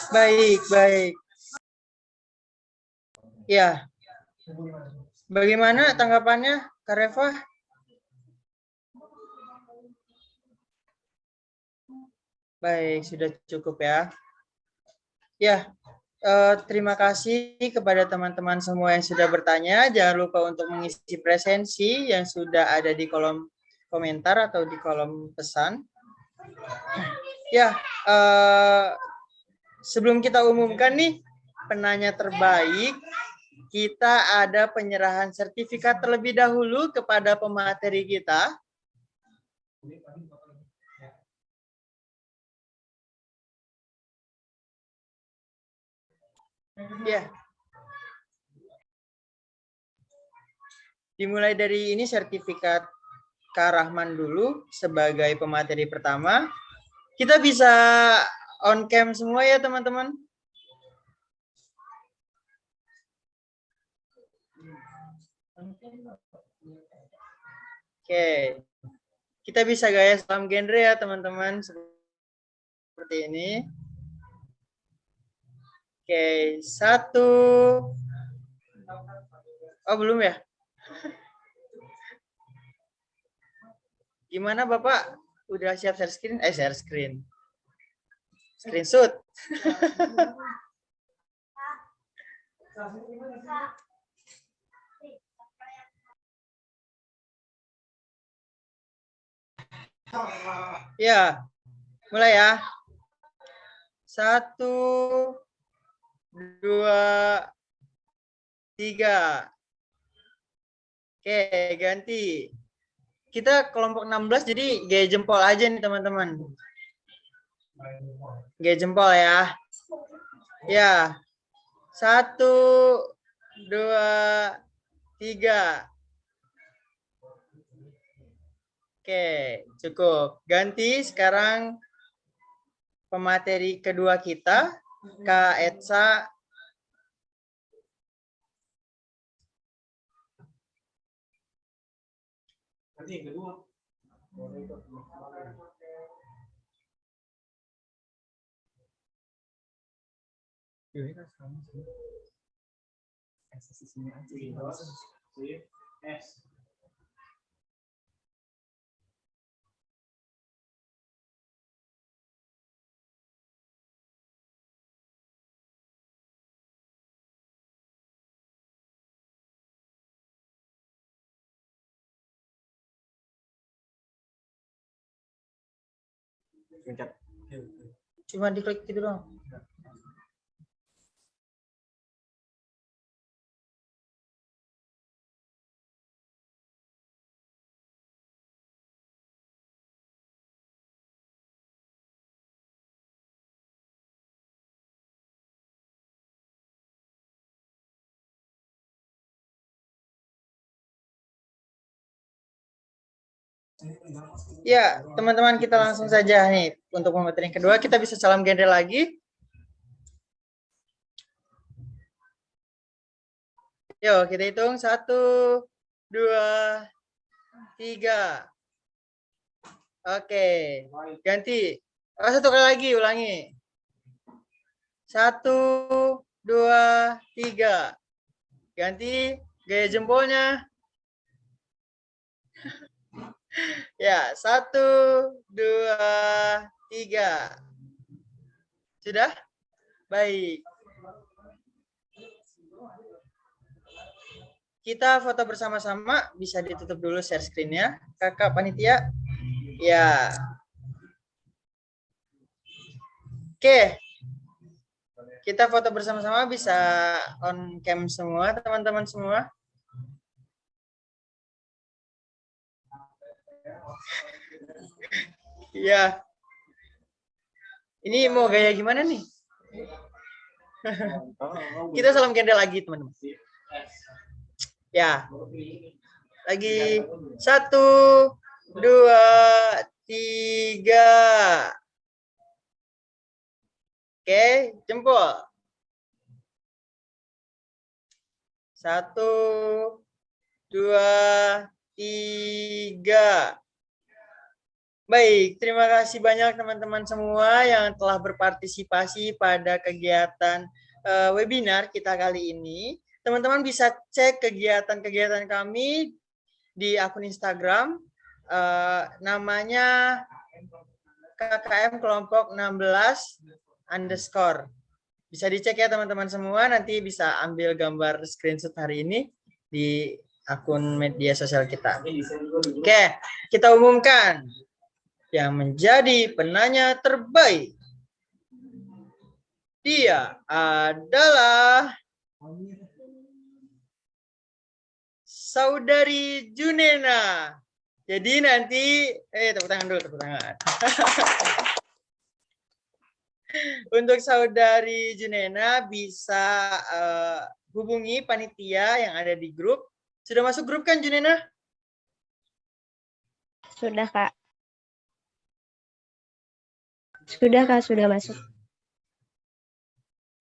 Baik, baik. Ya, bagaimana tanggapannya, Kak Reva? Baik, sudah cukup ya. Ya, terima kasih kepada teman-teman semua yang sudah bertanya. Jangan lupa untuk mengisi presensi yang sudah ada di kolom komentar atau di kolom pesan. Ya, sebelum kita umumkan nih penanya terbaik, kita ada penyerahan sertifikat terlebih dahulu kepada pemateri kita. Ya. Dimulai dari ini sertifikat Kak Rahman dulu sebagai pemateri pertama. Kita bisa on cam semua ya teman-teman. Oke. Kita bisa gaya salam genre ya teman-teman. Seperti ini. Oke, 1. Oh, belum ya? Gimana Bapak? Udah siap share screen? Share screen. Screenshot. Ya, mulai ya. 1, 2, 3. Oke, ganti. Kita kelompok 16 jadi gaya jempol aja nih teman-teman. Gaya jempol ya. Ya. 1, 2, 3. Oke, cukup. Ganti sekarang pemateri kedua kita, Kak Etsa. Cuma diklik gitu dong. Ya, teman-teman kita langsung saja nih untuk pemateri yang kedua. Kita bisa salam genre lagi. Yuk, kita hitung 1, 2, 3. Oke, ganti. Oh, 1 kali lagi, ulangi. 1, 2, 3. Ganti gaya jempolnya. Ya, 1, 2, 3. Sudah? Baik. Kita foto bersama-sama, bisa ditutup dulu share screen-nya. Kakak panitia. Ya. Oke. Kita foto bersama-sama, bisa on cam semua, teman-teman semua. Iya. Ini mau gaya gimana nih? Kita salam genre lagi, teman-teman. Ya. Lagi 1, 2, 3. Oke, jempol. 1, 2, 3. Baik, terima kasih banyak teman-teman semua yang telah berpartisipasi pada kegiatan webinar kita kali ini. Teman-teman bisa cek kegiatan-kegiatan kami di akun Instagram, namanya KKM kelompok 16_. Bisa dicek ya teman-teman semua, nanti bisa ambil gambar screenshot hari ini di akun media sosial kita. Oke, kita umumkan yang menjadi penanya terbaik. Dia adalah Saudari Junena. Jadi nanti, tepuk tangan dulu, tepuk tangan. Untuk Saudari Junena bisa hubungi panitia yang ada di grup. Sudah masuk grup kan Junena? Sudah, Kak. Sudah, Kak, sudah masuk.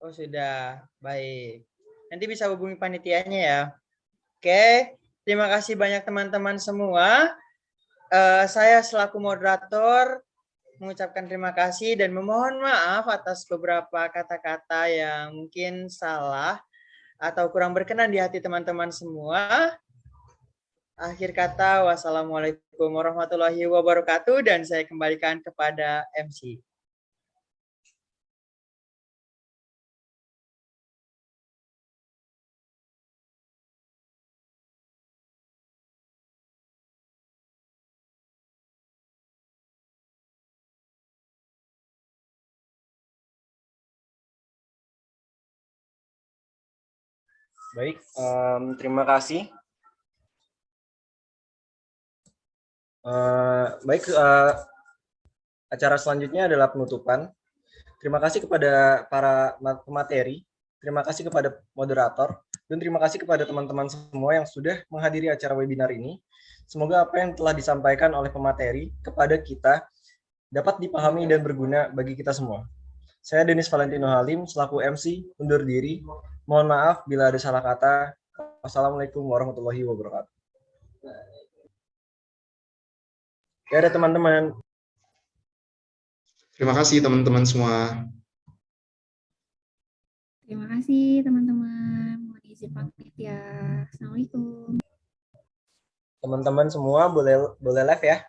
Oh, sudah. Baik. Nanti bisa hubungi panitianya ya. Oke, terima kasih banyak teman-teman semua. Saya selaku moderator mengucapkan terima kasih dan memohon maaf atas beberapa kata-kata yang mungkin salah atau kurang berkenan di hati teman-teman semua. Akhir kata, wassalamualaikum warahmatullahi wabarakatuh, dan saya kembalikan kepada MC. Baik, terima kasih. Baik, acara selanjutnya adalah penutupan. Terima kasih kepada para pemateri, terima kasih kepada moderator, dan terima kasih kepada teman-teman semua yang sudah menghadiri acara webinar ini. Semoga apa yang telah disampaikan oleh pemateri kepada kita dapat dipahami dan berguna bagi kita semua. Saya Denis Valentino Halim, selaku MC, undur diri. Mohon maaf bila ada salah kata. Wassalamualaikum warahmatullahi wabarakatuh. Ya, ada teman-teman. Terima kasih teman-teman semua. Terima kasih teman-teman. Mohon izin pamit ya. Assalamualaikum. Teman-teman semua boleh live ya.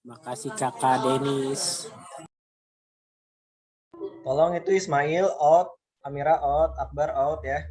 Makasih Kakak Denis. Tolong itu Ismail out, Amira out, Akbar out ya.